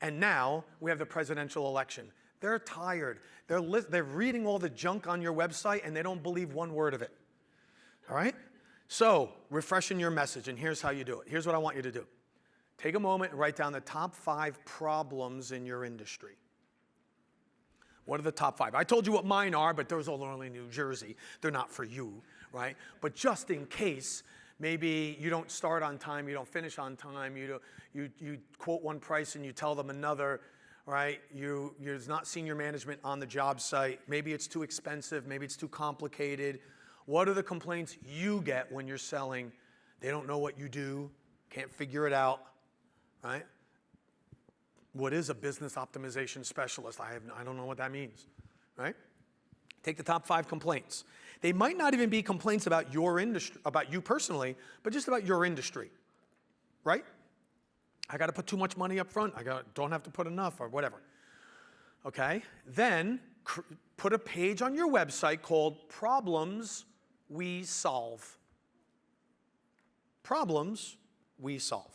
And now we have the presidential election. They're tired. They're reading all the junk on your website and they don't believe one word of it. All right? So, refreshing your message, and here's how you do it. Here's what I want you to do. Take a moment and write down the top 5 problems in your industry. What are the top 5? I told you what mine are, but those are only in New Jersey. They're not for you, right? But just in case, maybe you don't start on time, you don't finish on time, you quote one price and you tell them another, right? You're not senior management on the job site. Maybe it's too expensive. Maybe it's too complicated. What are the complaints you get when you're selling? They don't know what you do, can't figure it out, right? What is a business optimization specialist? I don't know what that means, right? Take the top 5 complaints. They might not even be complaints about your industry, about you personally, but just about your industry, right? I got to put too much money up front. Don't have to put enough or whatever. Okay? Then put a page on your website called Problems We Solve. Problems we solve.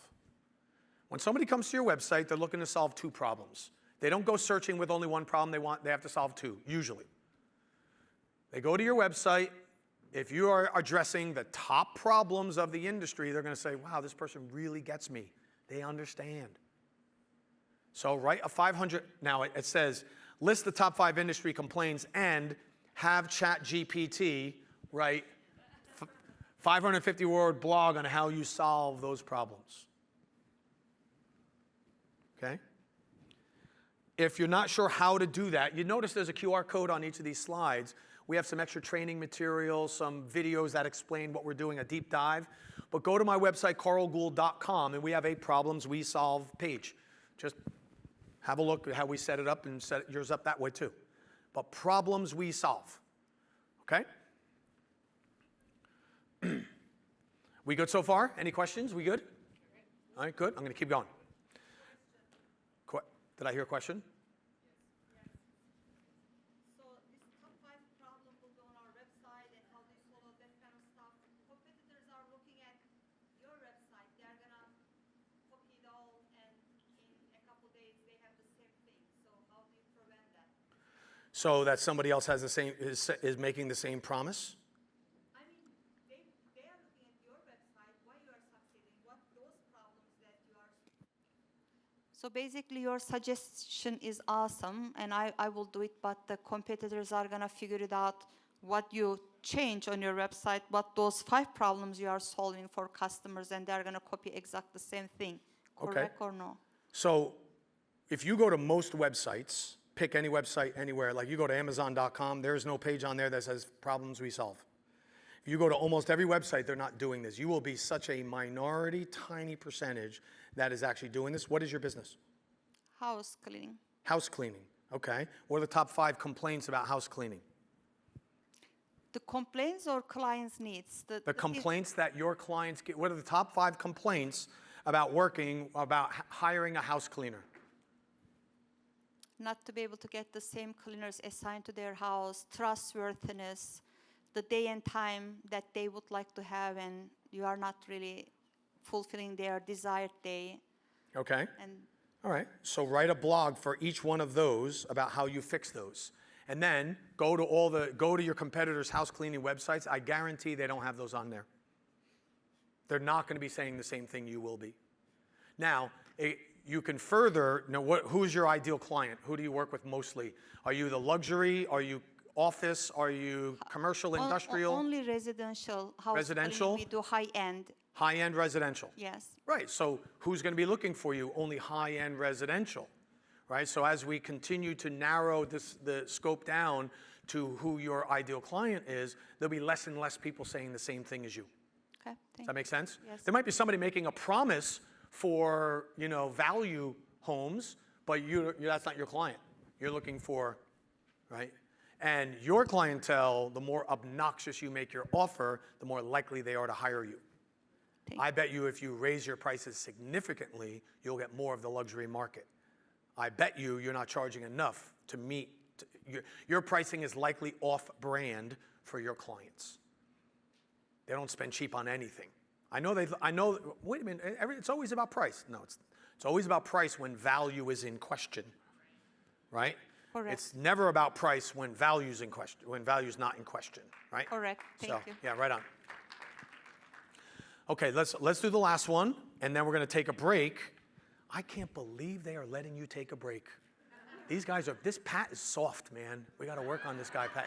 When somebody comes to your website, they're looking to solve 2 problems. They don't go searching with only one problem they have to solve 2, usually. They go to your website. If you are addressing the top problems of the industry, they're going to say, wow, this person really gets me. They understand. So write a 500, now it says, list the top 5 industry complaints and have ChatGPT write 550-word blog on how you solve those problems. Okay? If you're not sure how to do that, you notice there's a QR code on each of these slides. We have some extra training materials, some videos that explain what we're doing, a deep dive. But go to my website, carlgould.com, and we have a Problems We Solve page. Just have a look at how we set it up and set yours up that way too. But Problems We Solve. Okay? We good so far? Any questions? We good? All right, good. I'm going to keep going. Did I hear a question? Yes. So this top 5 problem will go on our website and how they solve that kind of stuff. Competitors are looking at your website. They're going to copy it all, and in a couple days they have the same thing. So how do you prevent that? So that somebody else has the same is making the same promise? I mean, they are looking at your website, why you are succeeding, what those problems that you are. So basically your suggestion is awesome and I will do it, but the competitors are going to figure it out what you change on your website, what those 5 problems you are solving for customers, and they're going to copy exactly the same thing. Correct or no? So if you go to most websites, pick any website anywhere, like you go to Amazon.com, there's no page on there that says Problems We Solve. If you go to almost every website, they're not doing this. You will be such a minority, tiny percentage that is actually doing this. What is your business? House cleaning. House cleaning, okay. What are the top 5 complaints about house cleaning? The complaints or clients' needs? The complaints that your clients get. What are the top 5 complaints about hiring a house cleaner? Not to be able to get the same cleaners assigned to their house, trustworthiness, the day and time that they would like to have, and you are not really fulfilling their desired day. Okay. And all right. So write a blog for each one of those about how you fix those. And then go to your competitors' house cleaning websites. I guarantee they don't have those on there. They're not going to be saying the same thing you will be. Now, you can further, who's your ideal client? Who do you work with mostly? Are you the luxury? Are you office? Are you commercial, industrial? Only residential house Residential? cleaning. We do high-end. High-end residential. Yes. Right. So who's going to be looking for you? Only high-end residential. Right? So as we continue to narrow the scope down to who your ideal client is, there'll be less and less people saying the same thing as you. Okay. Does that make sense? Yes. There might be somebody making a promise for, value homes, but that's not your client. You're looking for, right? And your clientele, the more obnoxious you make your offer, the more likely they are to hire you. I bet you if you raise your prices significantly, you'll get more of the luxury market. I bet you're not charging enough to meet, your pricing is likely off-brand for your clients. They don't spend cheap on anything. I know, wait a minute, it's always about price. No, it's always about price when value is in question, right? Correct. It's never about price when value's in question, when value's not in question, right? Correct. Thank you. Yeah, right on. Okay, let's do the last one, and then we're going to take a break. I can't believe they are letting you take a break. These guys this Pat is soft, man. We got to work on this guy, Pat,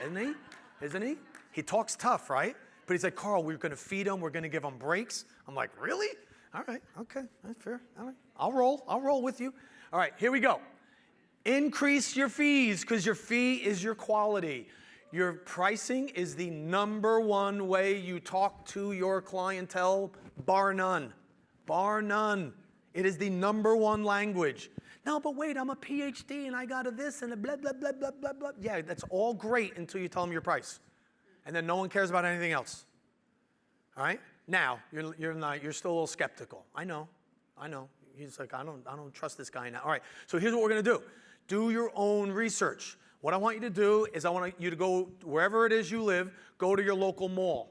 isn't he? He talks tough, right? But he's like, Carl, we're going to feed him. We're going to give him breaks. I'm like, really? All right, okay, that's fair. All right, I'll roll with you. All right, here we go. Increase your fees because your fee is your quality. Your pricing is the number one way you talk to your clientele, bar none. Bar none. It is the number one language. No, but wait, I'm a PhD and I got a this and a blah, blah, blah, blah, blah, blah. Yeah, that's all great until you tell them your price. And then no one cares about anything else. All right? Now, you're still a little skeptical. I know. He's like, I don't trust this guy now. All right, so here's what we're going to do. Do your own research. What I want you to do is I want you to go wherever it is you live, go to your local mall.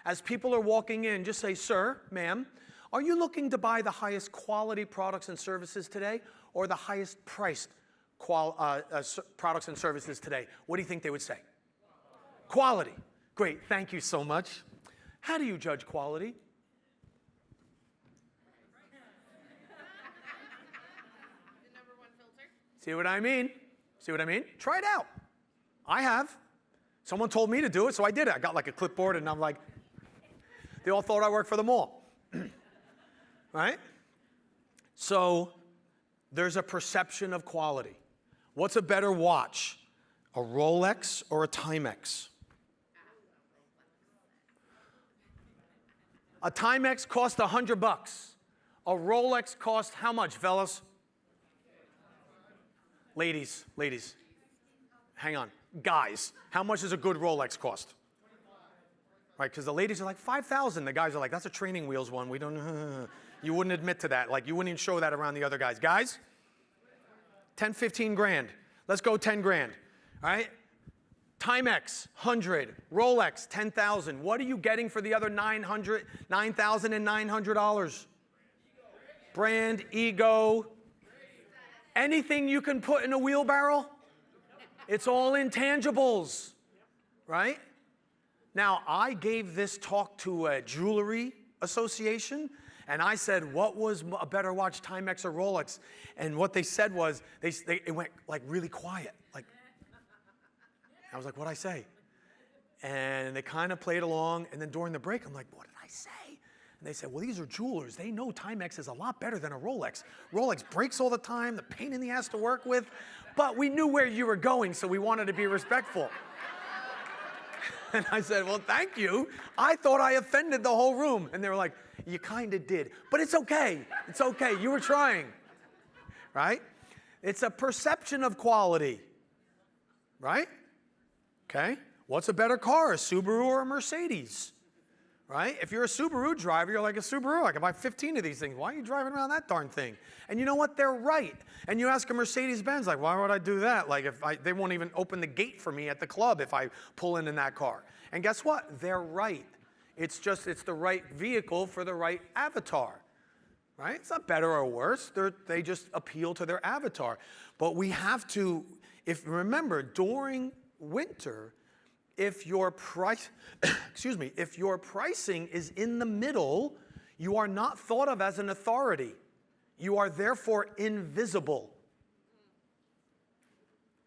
As people are walking in, just say, sir, ma'am, are you looking to buy the highest quality products and services today or the highest priced products and services today? What do you think they would say? Quality. Great, thank you so much. How do you judge quality? The number one filter. See what I mean? See what I mean? Try it out. I have. Someone told me to do it, so I did it. I got like a clipboard, and I'm like, they all thought I worked for the mall. Right? So there's a perception of quality. What's a better watch? A Rolex or a Timex? A Timex cost $100. A Rolex cost how much, fellas? Ladies, hang on. Guys, how much does a good Rolex cost? Right, because the ladies are like, 5,000. The guys are like, that's a training wheels one. We don't, you wouldn't admit to that. Like, you wouldn't even show that around the other guys. Guys, 10, 15 grand. Let's go 10 grand, all right? Timex, 100. Rolex, 10,000. What are you getting for the other $9,900? Brand, ego, anything you can put in a wheelbarrow. It's all intangibles, right? Now, I gave this talk to a jewelry association, and I said, what was a better watch, Timex or Rolex? And what they said was, it went like really quiet. Like, I was like, what'd I say? And they kind of played along, and then during the break, I'm like, what did I say? And they said, well, these are jewelers. They know Timex is a lot better than a Rolex. Rolex breaks all the time, the pain in the ass to work with, but we knew where you were going, so we wanted to be respectful. And I said, well, thank you. I thought I offended the whole room. And they were like, you kind of did. But it's okay. It's okay. You were trying. Right? It's a perception of quality. Right? Okay? What's a better car, a Subaru or a Mercedes? Right? If you're a Subaru driver, you're like a Subaru. I can buy 15 of these things. Why are you driving around that darn thing? And you know what? They're right. And you ask a Mercedes-Benz, like, why would I do that? Like, they won't even open the gate for me at the club if I pull in that car. And guess what? They're right. It's the right vehicle for the right avatar. Right? It's not better or worse. They just appeal to their avatar. But we have to, remember, during winter, if your if your pricing is in the middle, you are not thought of as an authority. You are therefore invisible.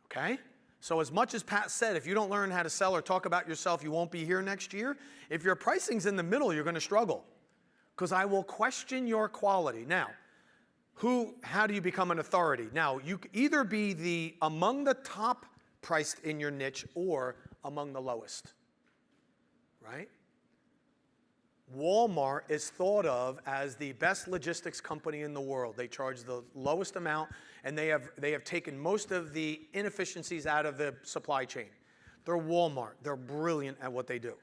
Okay? So as much as Pat said, if you don't learn how to sell or talk about yourself, you won't be here next year. If your pricing's in the middle, you're going to struggle. Because I will question your quality. Now, how do you become an authority? Now, you can either be among the top priced in your niche or among the lowest, right? Walmart is thought of as the best logistics company in the world. They charge the lowest amount, and they have taken most of the inefficiencies out of the supply chain. They're Walmart. They're brilliant at what they do.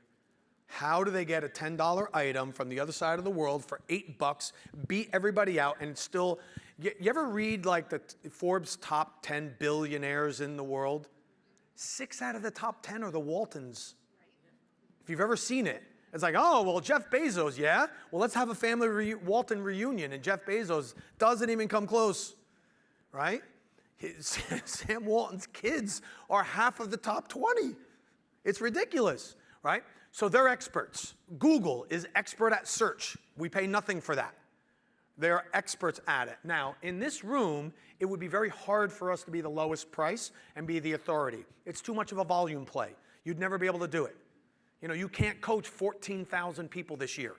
How do they get a $10 item from the other side of the world for $8, beat everybody out, and still, you ever read like the Forbes top 10 billionaires in the world? 6 out of the top 10 are the Waltons. If you've ever seen it, it's like, oh, well, Jeff Bezos, yeah? Well, let's have a family Walton reunion, and Jeff Bezos doesn't even come close, right? Sam Walton's kids are half of the top 20. It's ridiculous, right? So they're experts. Google is expert at search. We pay nothing for that. They're experts at it. Now, in this room, it would be very hard for us to be the lowest price and be the authority. It's too much of a volume play. You'd never be able to do it. You know, you can't coach 14,000 people this year,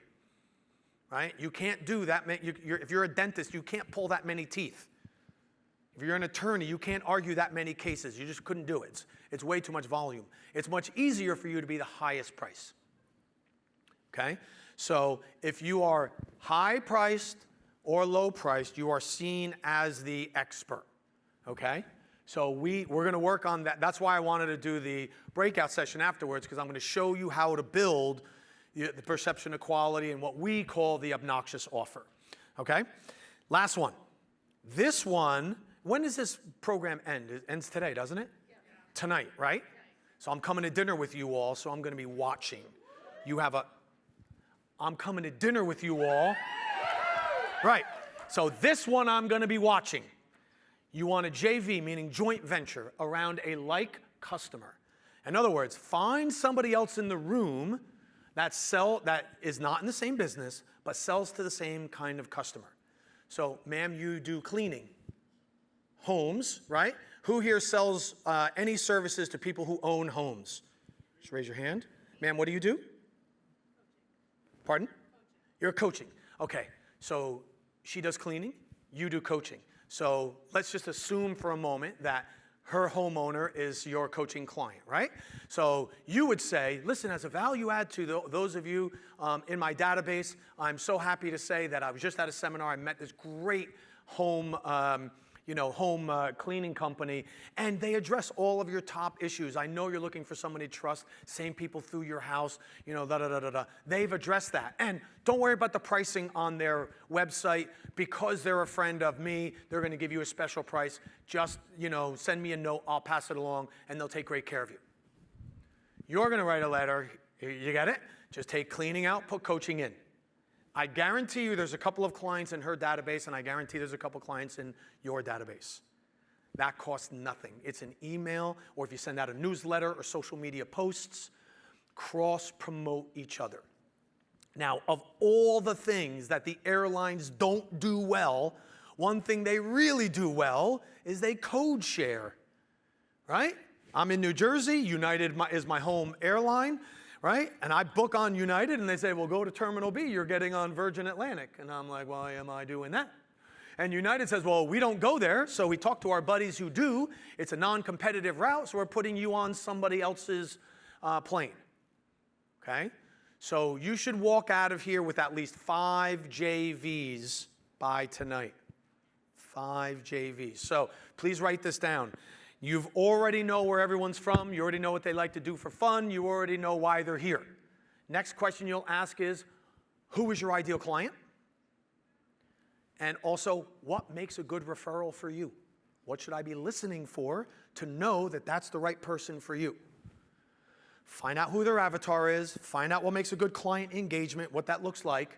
right? You can't do that. If you're a dentist, you can't pull that many teeth, If you're an attorney, you can't argue that many cases. You just couldn't do it. It's way too much volume. It's much easier for you to be the highest price. Okay? So if you are high priced or low priced, you are seen as the expert. Okay? So we're going to work on that. That's why I wanted to do the breakout session afterwards, because I'm going to show you how to build the perception of quality and what we call the obnoxious offer. Okay? Last one. This one, when does this program end? It ends today, doesn't it? Yeah. Tonight, right? Yeah. So I'm coming to dinner with you all, so I'm going to be watching. I'm coming to dinner with you all. Right. So this one I'm going to be watching. You want a JV, meaning joint venture, around a like customer. In other words, find somebody else in the room that is not in the same business, but sells to the same kind of customer. So, ma'am, you do cleaning. Homes, right? Who here sells any services to people who own homes? Just raise your hand. Ma'am, what do you do? Pardon? You're coaching. Okay, so she does cleaning, you do coaching. So let's just assume for a moment that her homeowner is your coaching client, right? So you would say, listen, as a value add to those of you in my database, I'm so happy to say that I was just at a seminar. I met this great home cleaning company, and they address all of your top issues. I know you're looking for somebody to trust, same people through your house, They've addressed that. And don't worry about the pricing on their website. Because they're a friend of me, they're going to give you a special price. Just, send me a note, I'll pass it along, and they'll take great care of you. You're going to write a letter, you get it? Just take cleaning out, put coaching in. I guarantee you there's a couple of clients in her database, and I guarantee there's a couple of clients in your database. That costs nothing. It's an email, or if you send out a newsletter or social media posts, cross-promote each other. Now, of all the things that the airlines don't do well, one thing they really do well is they code share, right? I'm in New Jersey. United is my home airline. Right? And I book on United, and they say, well, go to Terminal B. You're getting on Virgin Atlantic. And I'm like, why am I doing that? And United says, well, we don't go there. So we talk to our buddies who do. It's a non-competitive route, so we're putting you on somebody else's plane. Okay? So you should walk out of here with at least 5 JVs by tonight. 5 JVs. So please write this down. You already know where everyone's from. You already know what they like to do for fun. You already know why they're here. Next question you'll ask is, who is your ideal client? And also, what makes a good referral for you? What should I be listening for to know that that's the right person for you? Find out who their avatar is. Find out what makes a good client engagement, what that looks like.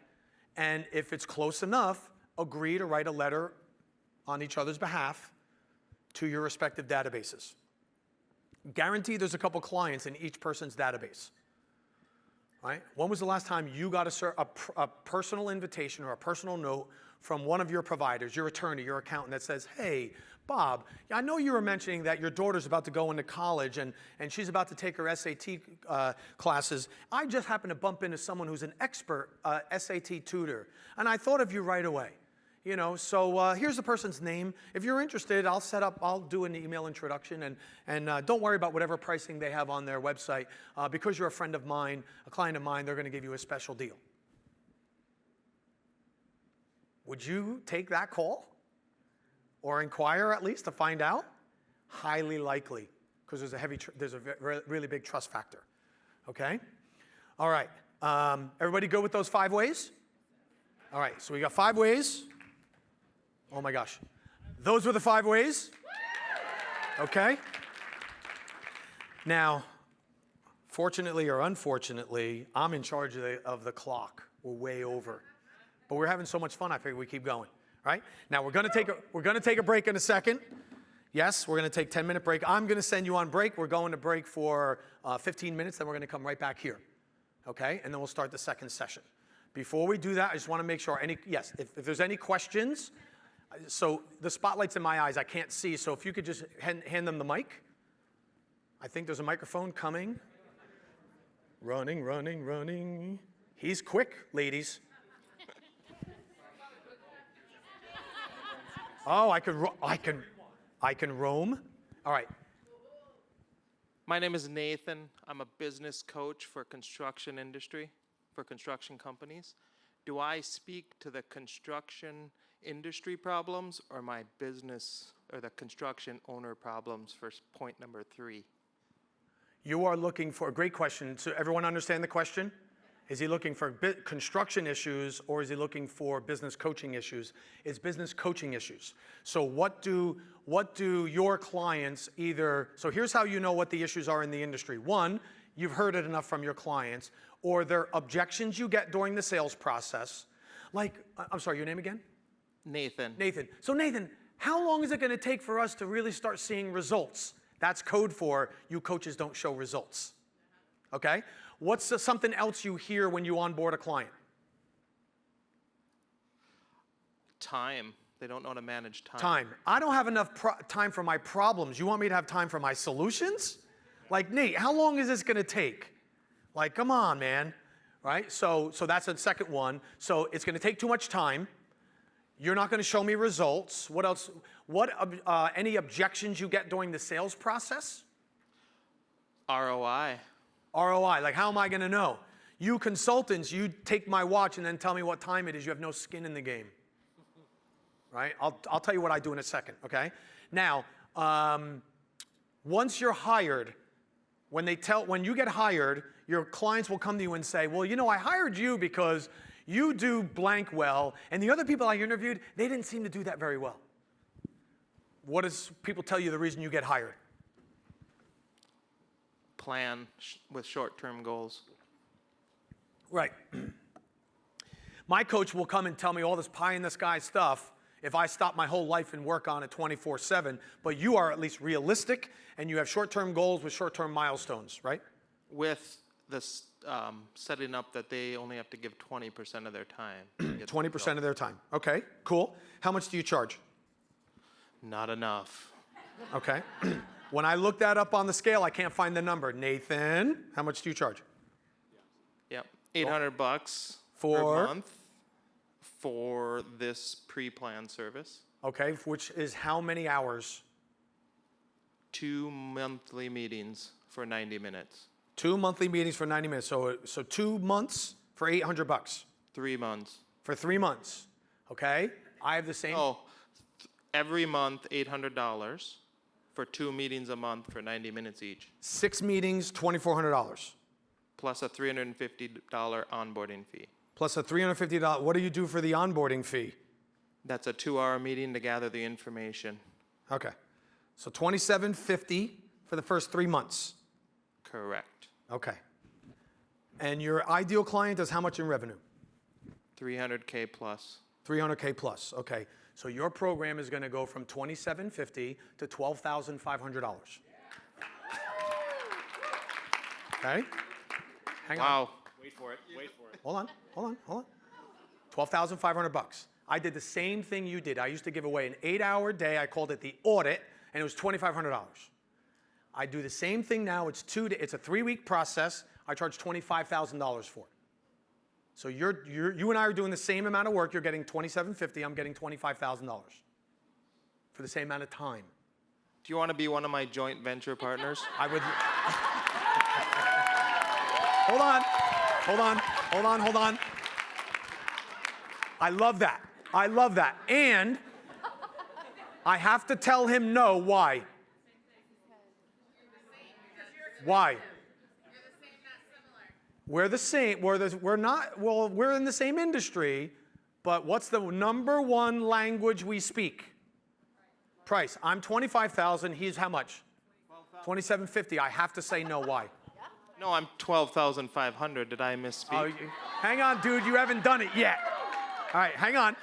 And if it's close enough, agree to write a letter on each other's behalf to your respective databases. Guaranteed there's a couple clients in each person's database. Right? When was the last time you got a personal invitation or a personal note from one of your providers, your attorney, your accountant, that says, hey, Bob, I know you were mentioning that your daughter's about to go into college and she's about to take her SAT classes. I just happened to bump into someone who's an expert SAT tutor, and I thought of you right away. So here's the person's name. If you're interested, I'll do an email introduction, and don't worry about whatever pricing they have on their website. Because you're a friend of mine, a client of mine, they're going to give you a special deal. Would you take that call? Or inquire at least to find out? Highly likely, because there's a really big trust factor. Okay? All right. Everybody good with those 5 ways? All right, so we got 5 ways. Oh my gosh. Those were the 5 ways? Okay. Now, fortunately or unfortunately, I'm in charge of the clock. We're way over. But we're having so much fun, I figure we keep going. Right? Now, we're going to take a break in a second. Yes, we're going to take a 10-minute break. I'm going to send you on break. We're going to break for 15 minutes, then we're going to come right back here. Okay? And then we'll start the second session. Before we do that, I just want to make sure if there's any questions. So the spotlight's in my eyes. I can't see. So if you could just hand them the mic. I think there's a microphone coming. Running, running, running. He's quick, ladies. Oh, I can. I can roam. All right. My name is Nathan. I'm a business coach for construction industry, for construction companies. Do I speak to the construction industry problems or my business or the construction owner problems for point number 3? You are looking for, a great question. So everyone understand the question? Is he looking for construction issues or is he looking for business coaching issues? It's business coaching issues. So what do your clients either, so here's how you know what the issues are in the industry. One, you've heard it enough from your clients, or they're objections you get during the sales process. Like, I'm sorry, your name again? Nathan. Nathan. So Nathan, how long is it going to take for us to really start seeing results? That's code for you coaches don't show results. Okay? What's something else you hear when you onboard a client? Time. They don't know how to manage time. Time. I don't have enough time for my problems. You want me to have time for my solutions? Like, Nate, how long is this going to take? Like, come on, man. Right? So that's the second one. So it's going to take too much time. You're not going to show me results. What else? Any objections you get during the sales process? ROI. ROI, like how am I going to know? You consultants, you take my watch and then tell me what time it is. You have no skin in the game. Right? I'll tell you what I do in a second, okay? Now, once you're hired, when you get hired, your clients will come to you and say, well, you know, I hired you because you do blank well, and the other people I interviewed, they didn't seem to do that very well. What does people tell you the reason you get hired? Plan with short-term goals. Right. My coach will come and tell me all this pie-in-the-sky stuff if I stop my whole life and work on it 24/7, but you are at least realistic, and you have short-term goals with short-term milestones, right? With this setting up that they only have to give 20% of their time. 20% of their time. Okay, cool. How much do you charge? Not enough. Okay. When I look that up on the scale, I can't find the number. Nathan, how much do you charge? Yep. $800 For? per month for this pre-planned service. Okay, which is how many hours? 2 monthly meetings for 90 minutes. 2 monthly meetings for 90 minutes. So 2 months for $800. 3 months. For 3 months. Okay? I have the same. Oh, every month $800 for 2 meetings a month for 90 minutes each. 6 meetings, $2,400. Plus a $350 onboarding fee. Plus a $350. What do you do for the onboarding fee? That's a 2-hour meeting to gather the information. Okay. So $2,750 for the first 3 months. Correct. Okay. And your ideal client does how much in revenue? $300K plus. 300K plus. Okay. So your program is going to go from $2,750 to $12,500. Okay? Hang on. Wow. Wait for it. Hold on. $12,500. I did the same thing you did. I used to give away an 8-hour day. I called it the audit, and it was $2,500. I do the same thing now. It's a 3-week process. I charge $25,000 for it. So you and I are doing the same amount of work. You're getting $2,750. I'm getting $25,000 for the same amount of time. Do you want to be one of my joint venture partners? I would. Hold on. I love that. And I have to tell him no. Why? Why? We're the same. We're not. Well, we're in the same industry, but what's the number one language we speak? Price. I'm $25,000. He's how much? $2,750. I have to say no. Why? No, I'm $12,500. Did I misspeak? Hang on, dude. You haven't done it yet. All right, hang on.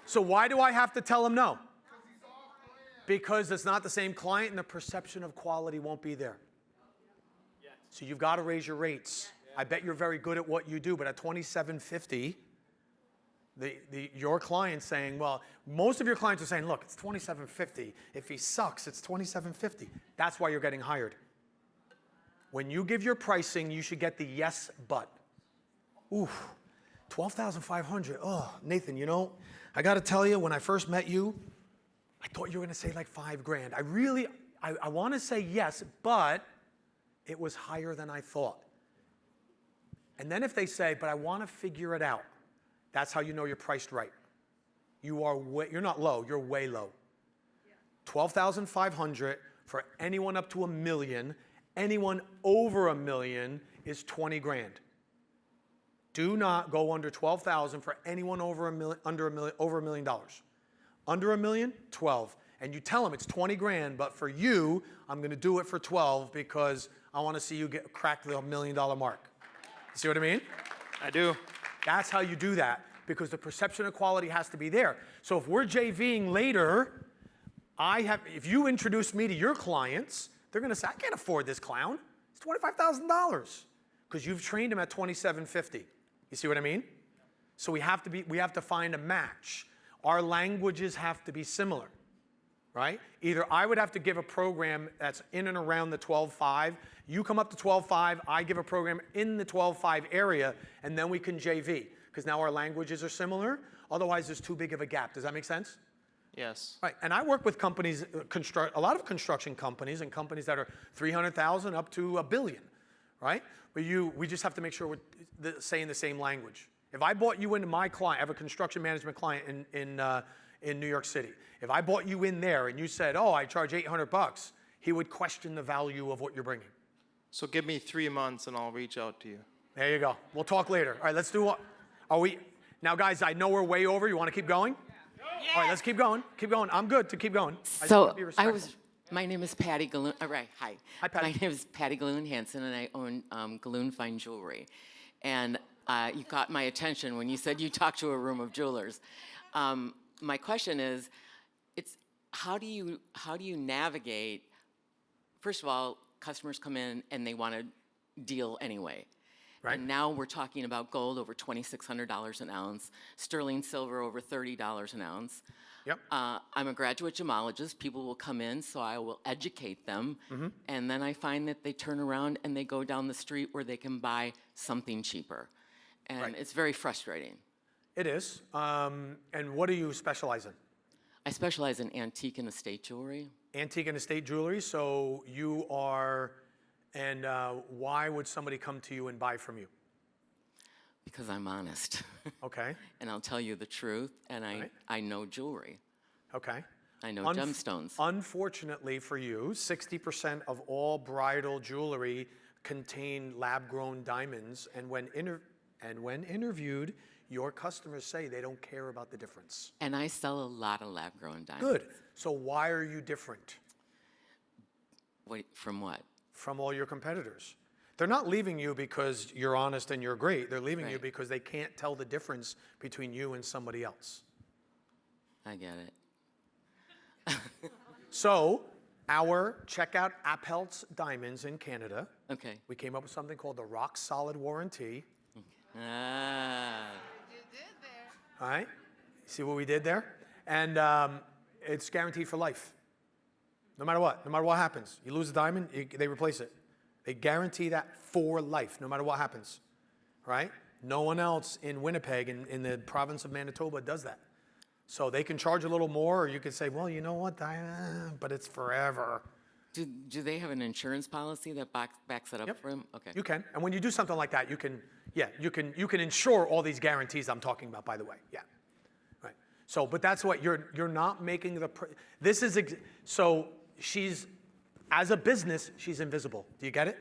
So why do I have to tell him no? Because it's not the same client, and the perception of quality won't be there. So you've got to raise your rates. I bet you're very good at what you do, but at $2,750, your client's saying, well, most of your clients are saying, look, it's $2,750. If he sucks, it's $2,750. That's why you're getting hired. When you give your pricing, you should get the yes, but. Oof, $12,500. Oh, Nathan, you know, I got to tell you, when I first met you, I thought you were going to say like $5,000. I want to say yes, but it was higher than I thought. And then if they say, but I want to figure it out, that's how you know you're priced right. You're not low, you're way low. $12,500 for anyone up to $1 million. Anyone over $1 million is $20,000. Do not go under $12,000 for anyone over $1 million. Under $1 million, 12. And you tell them it's $20,000, but for you, I'm going to do it for 12 because I want to see you crack the $1 million mark. You see what I mean? I do. That's how you do that, because the perception of quality has to be there. So if we're JVing later, if you introduce me to your clients, they're going to say, I can't afford this clown. It's $25,000 because you've trained him at $2,750. You see what I mean? So we have to find a match. Our languages have to be similar, right? Either I would have to give a program that's in and around the 12.5. You come up to 12.5. I give a program in the 12.5 area, and then we can JV because now our languages are similar. Otherwise, there's too big of a gap. Does that make sense? Yes. Right, and I work with companies, a lot of construction companies and companies that are 300,000 up to $1 billion, right? But we just have to make sure we're saying the same language. If I brought you into my client, I have a construction management client in New York City. If I brought you in there and you said, oh, I charge $800, he would question the value of what you're bringing. So give me 3 months and I'll reach out to you. There you go. We'll talk later. All right, let's do what? Now guys, I know we're way over. You want to keep going? All right, let's keep going. Keep going. I'm good to keep going. So my name is Patty Galloon. Right, hi. Hi, Patty. My name is Patty Galloon Hansen, and I own Galloon Fine Jewelry. And you caught my attention when you said you talked to a room of jewelers. My question is, how do you navigate? First of all, customers come in and they want a deal anyway. Right. And now we're talking about gold over $2,600 an ounce, sterling silver over $30 an ounce. Yep. I'm a graduate gemologist. People will come in, so I will educate them. Mm-hmm. And then I find that they turn around and they go down the street where they can buy something cheaper. And Right. It's very frustrating. It is. And what do you specialize in? I specialize in antique and estate jewelry. Antique and estate jewelry. So you are, and why would somebody come to you and buy from you? Because I'm honest. Okay. And I'll tell you the truth, and Right. I know jewelry. Okay. I know gemstones. Unfortunately for you, 60% of all bridal jewelry contain lab-grown diamonds, and when interviewed, your customers say they don't care about the difference. And I sell a lot of lab-grown diamonds. Good. So why are you different Wait, from what? from all your competitors? They're not leaving you because you're honest and you're great. They're leaving you Right. because they can't tell the difference between you and somebody else. I get it. So check out Appelt's Diamonds in Canada. Okay. We came up with something called the Rock Solid Warranty. Ah. You did there. All right? See what we did there? And it's guaranteed for life. No matter what happens. You lose a diamond, they replace it. They guarantee that for life, no matter what happens. Right? No one else in Winnipeg, in the province of Manitoba, does that. So they can charge a little more, or you could say, well, you know what, but it's forever. Do they have an insurance policy that backs it up Yep. for them? Okay. You can. And when you do something like that, you can insure all these guarantees I'm talking about, by the way. Yeah. Right. So, but that's what you're not making so as a business, she's invisible. Do you get it?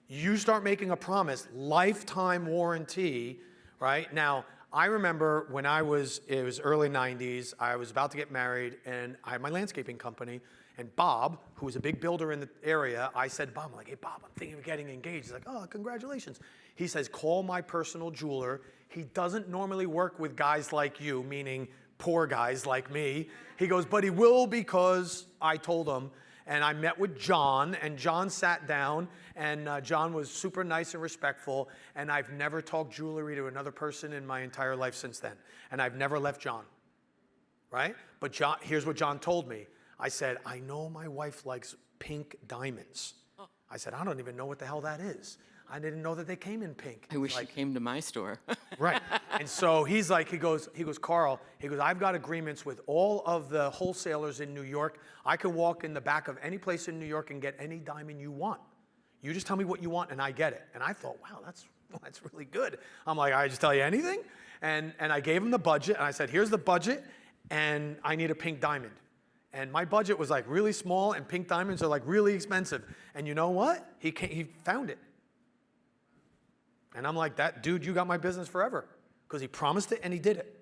You start making a promise, lifetime warranty, right? Now, I remember when it was early 90s, I was about to get married, and I had my landscaping company, and Bob, who was a big builder in the area, I said, Bob, I'm like, hey, Bob, I'm thinking of getting engaged. He's like, oh, congratulations. He says, call my personal jeweler. He doesn't normally work with guys like you, meaning poor guys like me. He goes, but he will because I told him. And I met with John, and John sat down, and John was super nice and respectful, and I've never talked jewelry to another person in my entire life since then. And I've never left John, right? But John, here's what John told me. I said, I know my wife likes pink diamonds. I said, I don't even know what the hell that is. I didn't know that they came in pink. I wish Like, you came to my store. right. And so he's like, he goes, Carl, I've got agreements with all of the wholesalers in New York. I can walk in the back of any place in New York and get any diamond you want. You just tell me what you want and I get it. And I thought, wow, that's really good. I'm like, I just tell you anything? And I gave him the budget and I said, here's the budget and I need a pink diamond. And my budget was like really small and pink diamonds are like really expensive. And you know what? He found it. And I'm like, that dude, you got my business forever. Because he promised it and he did it.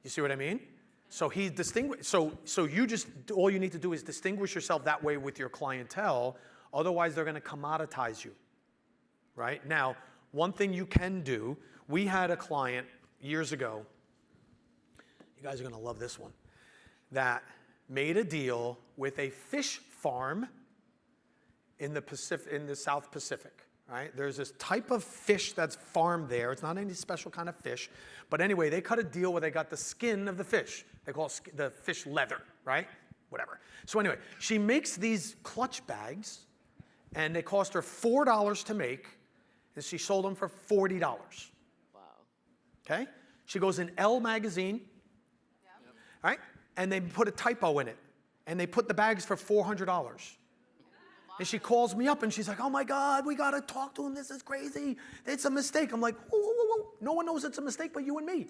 You see what I mean? So he distinguished, so you just, all you need to do is distinguish yourself that way with your clientele. Otherwise, they're going to commoditize you. Right? Now, one thing you can do, we had a client years ago, you guys are going to love this one, that made a deal with a fish farm in the South Pacific, right? There's this type of fish that's farmed there. It's not any special kind of fish. But anyway, they cut a deal where they got the skin of the fish. They call it the fish leather, right? Whatever. So anyway, she makes these clutch bags, and they cost her $4 to make, and she sold them for $40. Wow. Okay? She goes in Elle magazine, right? And they put a typo in it. And they put the bags for $400. And she calls me up and she's like, oh my God, we got to talk to him. This is crazy. It's a mistake. I'm like, whoa, whoa, whoa, whoa. No one knows it's a mistake but you and me.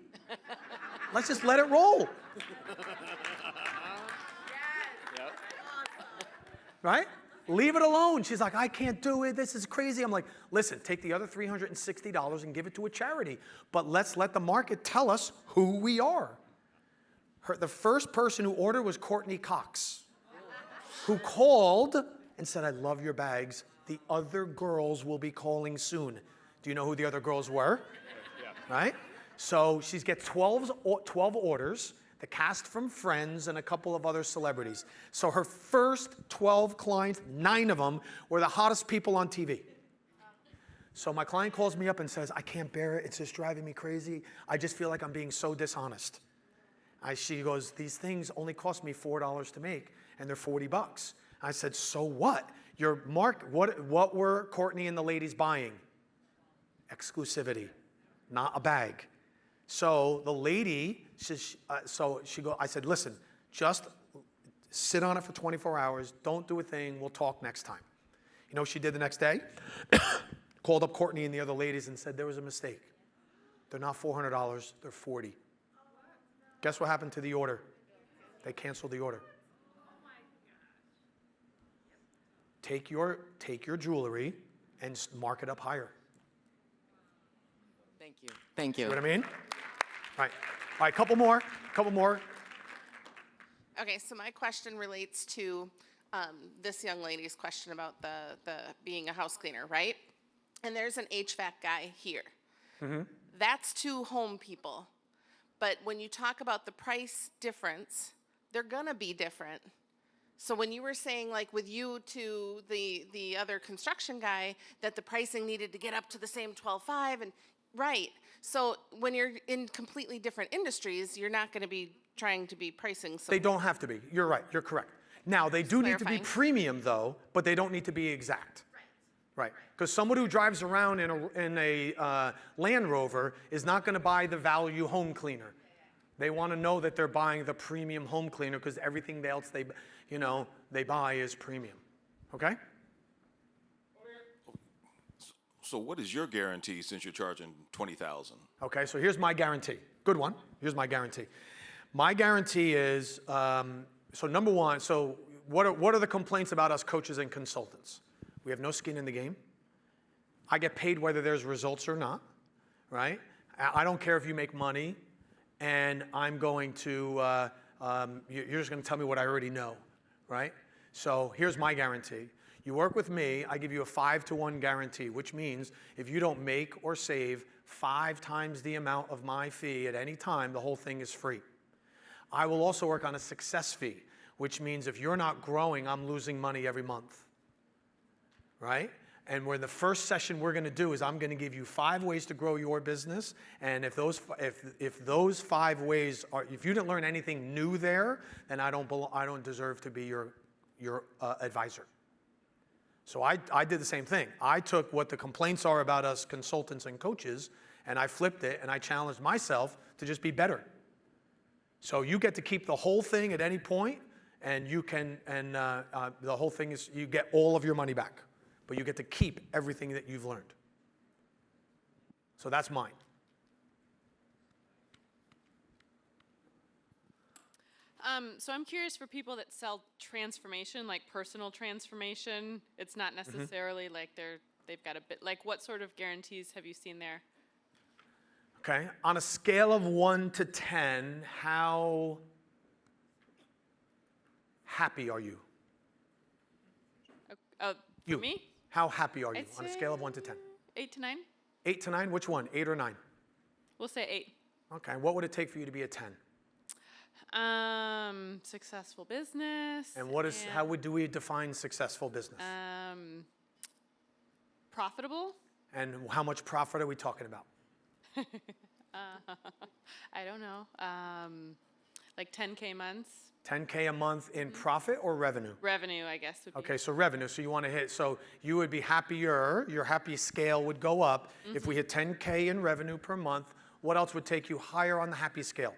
Let's just let it roll. Right? Leave it alone. She's like, I can't do it. This is crazy. I'm like, listen, take the other $360 and give it to a charity. But let's let the market tell us who we are. The first person who ordered was Courtney Cox, who called and said, I love your bags. The other girls will be calling soon. Do you know who the other girls were? Yeah. Right? So she gets 12 orders, the cast from Friends and a couple of other celebrities. So her first 12 clients, 9 of them were the hottest people on TV. So my client calls me up and says, I can't bear it. It's just driving me crazy. I just feel like I'm being so dishonest. She goes, these things only cost me $4 to make, and they're $40. I said, so what? What were Courtney and the ladies buying? Exclusivity, not a bag. So the lady, I said, listen, just sit on it for 24 hours. Don't do a thing. We'll talk next time. You know what she did the next day? Called up Courtney and the other ladies and said, there was a mistake. They're not $400, they're $40. Guess what happened to the order? They canceled the order. Take your jewelry and mark it up higher. Thank you. Thank you. See what I mean? All right, couple more. Okay, so my question relates to this young lady's question about the being a house cleaner, right? And there's an HVAC guy here. Mm-hmm. That's 2 home people. But when you talk about the price difference, they're gonna be different. So when you were saying, like with you to the other construction guy, that the pricing needed to get up to the same 12.5, and right. So when you're in completely different industries, you're not gonna be trying to be pricing. They don't have to be. You're right. You're correct. Now, they do need to be premium, though, but they don't need to be exact. Right. Because someone who drives around in a Land Rover is not going to buy the value home cleaner. They want to know that they're buying the premium home cleaner because everything else they buy is premium. Okay? So what is your guarantee since you're charging $20,000? Okay, so here's my guarantee. Good one. Here's my guarantee. My guarantee is, so number one, so what are the complaints about us coaches and consultants? We have no skin in the game. I get paid whether there's results or not, right? I don't care if you make money, and I'm going to, you're just going to tell me what I already know, right? So here's my guarantee. You work with me, I give you a 5-to-1 guarantee, which means if you don't make or save 5 times the amount of my fee at any time, the whole thing is free. I will also work on a success fee, which means if you're not growing, I'm losing money every month. Right? And the first session we're going to do is I'm going to give you 5 ways to grow your business. And if those 5 ways are, if you didn't learn anything new there, then I don't deserve to be your advisor. So I did the same thing. I took what the complaints are about us consultants and coaches, And I flipped it and I challenged myself to just be better. So you get to keep the whole thing at any point, and you can, and the whole thing is you get all of your money back, but you get to keep everything that you've learned. So that's mine. So I'm curious for people that sell transformation, like personal transformation. It's not necessarily like they've got a bit, like what sort of guarantees have you seen there? Okay, on a scale of 1 to 10, how happy are you? For You. me? How happy are you I'd on a say scale of 1 to 10? 8 to 9. 8 to 9, which one? 8 or 9? We'll say 8. Okay, what would it take for you to be a 10? Successful business. And what is, how do we define successful business? Profitable? And how much profit are we talking about? I don't know. Like 10K months. 10K a month in profit or revenue? Revenue, I guess, would be. Okay, so revenue, so you want to hit, so you would be happier, your happy scale would go up if we hit 10K in revenue per month. What else would take you higher on the happy scale?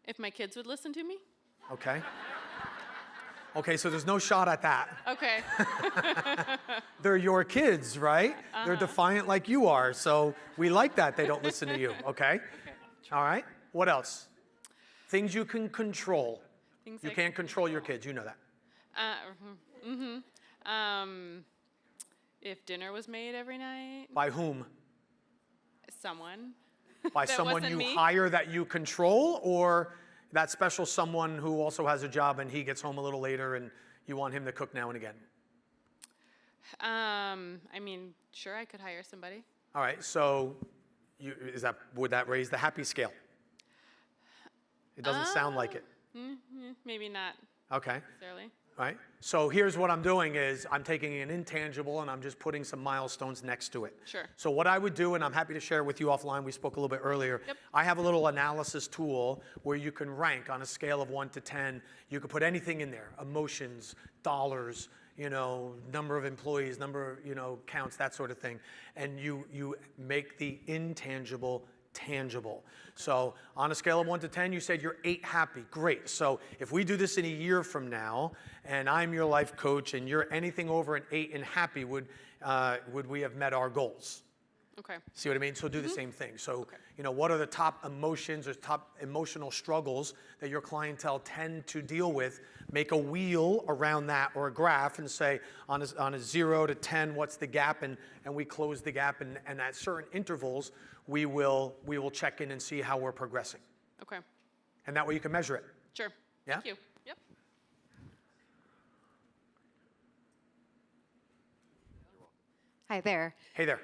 If my kids would listen to me? Okay. Okay, so there's no shot at that. Okay. They're your kids, right? They're defiant like you are, so we like that they don't listen to you, okay? All right, what else? Things you can control. Things You I can't control your kids, you know that. If dinner was made every night, By whom? someone. By That someone wasn't you me? hire that you control, or that special someone who also has a job and he gets home a little later and you want him to cook now and again? I mean, sure, I could hire somebody. All right, so would that raise the happy scale? It doesn't sound like it. Maybe not Okay, necessarily. right? So here's what I'm doing is I'm taking an intangible and I'm just putting some milestones next to it. Sure. So what I would do, and I'm happy to share with you offline, we spoke a little bit earlier. Yep. I have a little analysis tool where you can rank on a scale of 1 to 10. You can put anything in there, emotions, dollars, number of employees, number of, counts, that sort of thing. And you make the intangible tangible. So on a scale of 1 to 10, you said you're 8 happy. Great. So if we do this in a year from now, and I'm your life coach, and you're anything over an 8 and happy, would we have met our goals? Okay. See what I mean? So do the same thing. So, what are the top emotions or top emotional struggles that your clientele tend to deal with? Make a wheel around that or a graph and say on a 0 to 10, what's the gap? And we close the gap. And at certain intervals, we will check in and see how we're progressing. Okay. And that way you can measure it. Sure. Yeah? Thank you. Yep. Hi there. Hey there.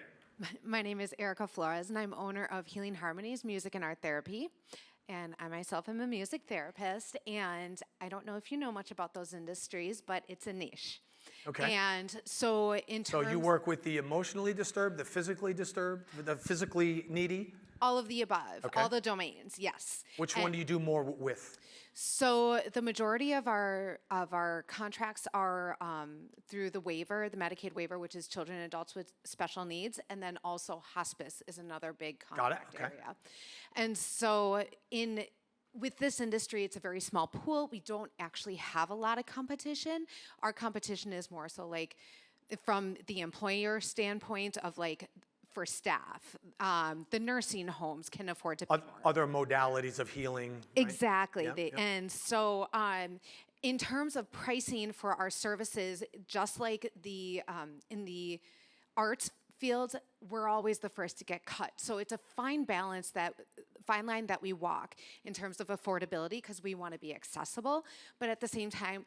My name is Erica Flores, and I'm owner of Healing Harmonies Music and Art Therapy. And I myself am a music therapist, and I don't know if you know much about those industries, but it's a niche. Okay. And so in So terms you work with the emotionally disturbed, the physically disturbed, the physically needy? all of the above, Okay. all the domains, yes. Which one do you do more with? So the majority of our contracts are through the waiver, the Medicaid waiver, which is children and adults with special needs, and then also hospice is another big contract Okay. area. And so with this industry, it's a very small pool. We don't actually have a lot of competition. Our competition is more so like from the employer standpoint of like for staff. The nursing homes can afford to pay more. Other modalities of healing. Right? Exactly. Yep, yep. And so in terms of pricing for our services, just like in the arts fields, we're always the first to get cut. So it's a fine line that we walk in terms of affordability because we want to be accessible, but at the same time,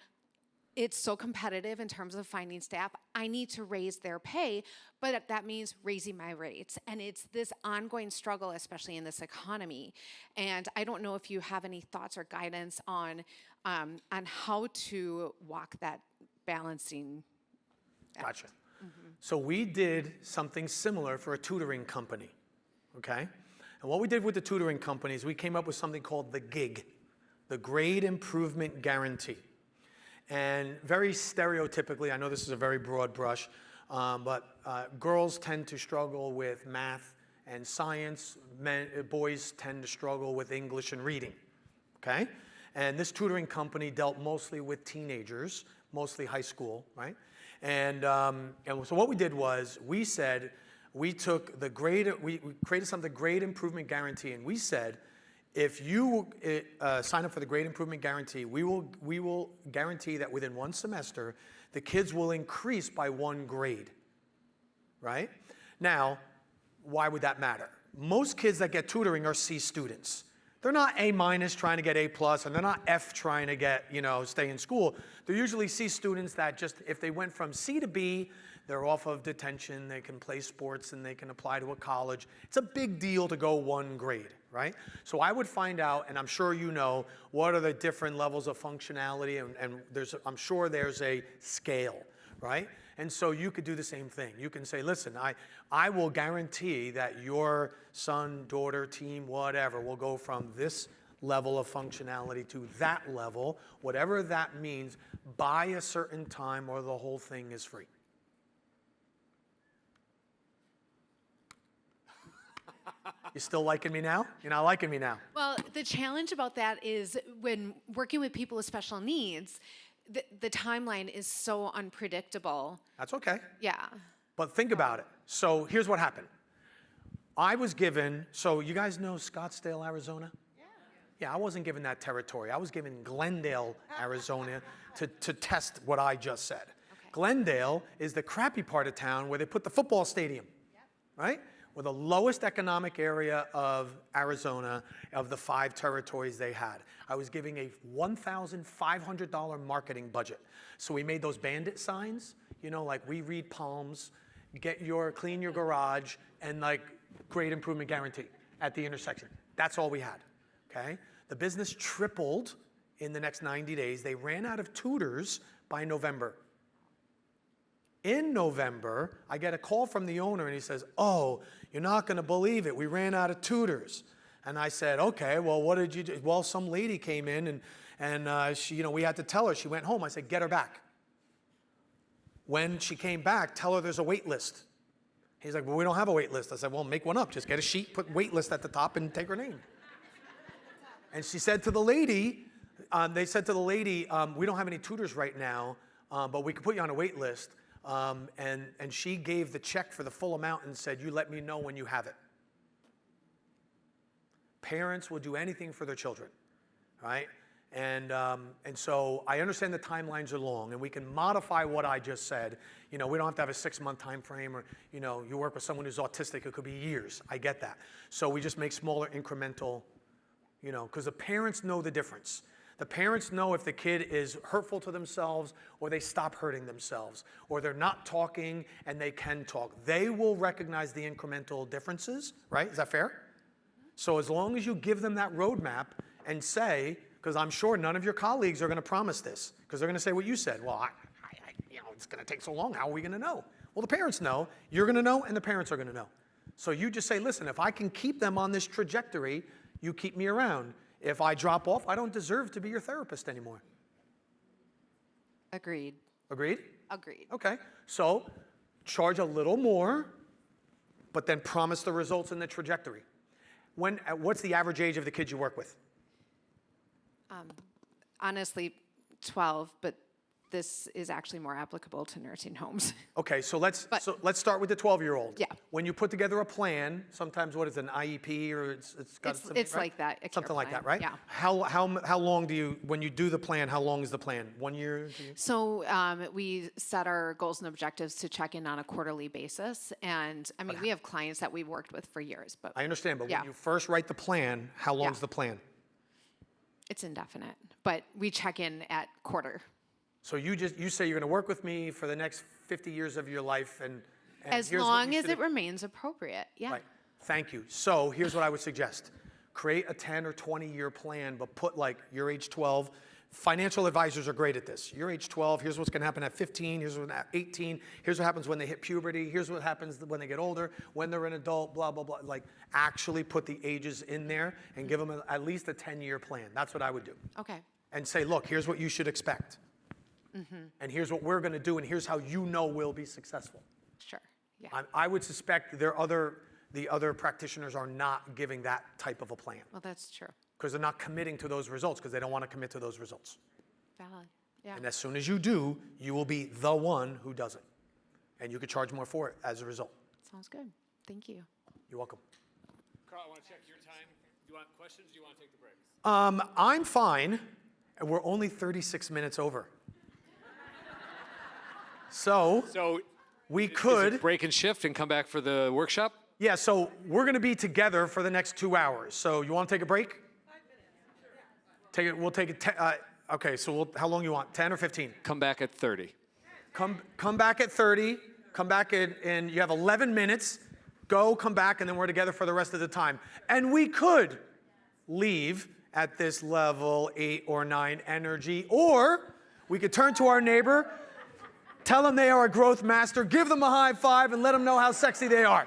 it's so competitive in terms of finding staff. I need to raise their pay, but that means raising my rates. And it's this ongoing struggle, especially in this economy. And I don't know if you have any thoughts or guidance on how to walk that balancing act. Gotcha. So we did something similar for a tutoring company, okay? And what we did with the tutoring company is we came up with something called the GIG, the Grade Improvement Guarantee. And very stereotypically, I know this is a very broad brush, but girls tend to struggle with math and science, boys tend to struggle with English and reading, okay? And this tutoring company dealt mostly with teenagers, mostly high school, right? And so what we did was we said, we took the grade, we created something, grade improvement guarantee, and we said, if you sign up for the grade improvement guarantee, we will guarantee that within one semester, the kids will increase by 1 grade, right? Now, why would that matter? Most kids that get tutoring are C students. They're not A- trying to get A+, and they're not F trying to get, stay in school. They're usually C students that just, if they went from C to B, they're off of detention, they can play sports, and they can apply to a college. It's a big deal to go 1 grade, right? So I would find out, and I'm sure you know, what are the different levels of functionality, and I'm sure there's a scale, right? And so you could do the same thing. You can say, listen, I will guarantee that your son, daughter, team, whatever, will go from this level of functionality to that level, whatever that means, by a certain time, or the whole thing is free. You still liking me now? You're not liking me now? Well, the challenge about that is when working with people with special needs, the timeline is so unpredictable. That's okay. Yeah. But think about it. So here's what happened. I was given, so you guys know Scottsdale, Arizona? Yeah, I wasn't given that territory. I was given Glendale, Arizona to test what I just said. Okay. Glendale is the crappy part of town where they put the football stadium, right? We're the lowest economic area of Arizona of the 5 territories they had. I was giving a $1,500 marketing budget. So we made those bandit signs, like we read palms, clean your garage, and like grade improvement guarantee at the intersection. That's all we had, okay? The business tripled in the next 90 days. They ran out of tutors by November. In November, I get a call from the owner, and he says, oh, you're not going to believe it. We ran out of tutors. And I said, okay, well, what did you do? Well, some lady came in, and she, we had to tell her. She went home. I said, get her back. When she came back, tell her there's a wait list. He's like, well, we don't have a wait list. I said, well, make one up. Just get a sheet, put wait list at the top, and take her name. And she said to the lady, we don't have any tutors right now, but we can put you on a wait list. And she gave the check for the full amount and said, you let me know when you have it. Parents will do anything for their children, right? And so I understand the timelines are long, and we can modify what I just said. We don't have to have a 6-month time frame, or you work with someone who's autistic, it could be years. I get that. So we just make smaller incremental, because the parents know the difference. The parents know if the kid is hurtful to themselves, or they stop hurting themselves, or they're not talking and they can talk. They will recognize the incremental differences, right? Is that fair? So as long as you give them that roadmap and say, because I'm sure none of your colleagues are going to promise this, because they're going to say what you said. Well, it's going to take so long. How are we going to know? Well, the parents know. You're going to know, and the parents are going to know. So you just say, listen, if I can keep them on this trajectory, you keep me around. If I drop off, I don't deserve to be your therapist anymore. Agreed. Agreed? Agreed. Okay. So charge a little more, but then promise the results in the trajectory. What's the average age of the kids you work with? Honestly, 12, but this is actually more applicable to nursing homes. Okay, so let's start with the 12-year-old. Yeah. When you put together a plan, sometimes what is it, an IEP, or it's got something, it's right? like that. A something care like plan. that, right? Yeah. How long do you, when you do the plan, how long is the plan? 1 year? 2 years? So we set our goals and objectives to check in on a quarterly basis, and I mean we have clients that we've worked with for years. But I understand, but yeah. when you first write the plan, how long is the plan? It's indefinite, but we check in at quarter. So you say you're going to work with me for the next 50 years of your life, and as here's long what you as it remains appropriate. Yeah. Right. Thank you. So here's what I would suggest. Create a 10 or 20-year plan, but put like you're age 12. Financial advisors are great at this. You're age 12, here's what's going to happen at 15, here's what at 18, here's what happens when they hit puberty, here's what happens when they get older, when they're an adult, blah, blah, blah. Like actually put the ages in there and give them at least a 10-year plan. That's what I would do. Okay. And say, look, here's what you should expect. And here's what we're going to do, and here's how you know we'll be successful. Sure. Yeah. I would suspect there are other the other practitioners are not giving that type of a plan Well, that's true. because they're not committing to those results because they don't want to commit to those results. Valid. Yeah. And as soon as you do, you will be the one who does it. And you could charge more for it as a result. Sounds good. Thank you. You're welcome. Carl, I want to check your time. Do you want questions or do you want to take the break? I'm fine. And we're only 36 minutes over. So we could break and shift and come back for the workshop? Yeah, so we're going to be together for the next 2 hours. So you want to take a break? 5 minutes. We'll take it. Okay, so how long you want? 10 or 15? Come back at 30. Come back at 30. Come back and you have 11 minutes. Go, come back, and then we're together for the rest of the time. And we could leave at this level 8 or 9 energy, or we could turn to our neighbor, tell them they are a growth master, give them a high five, and let them know how sexy they are.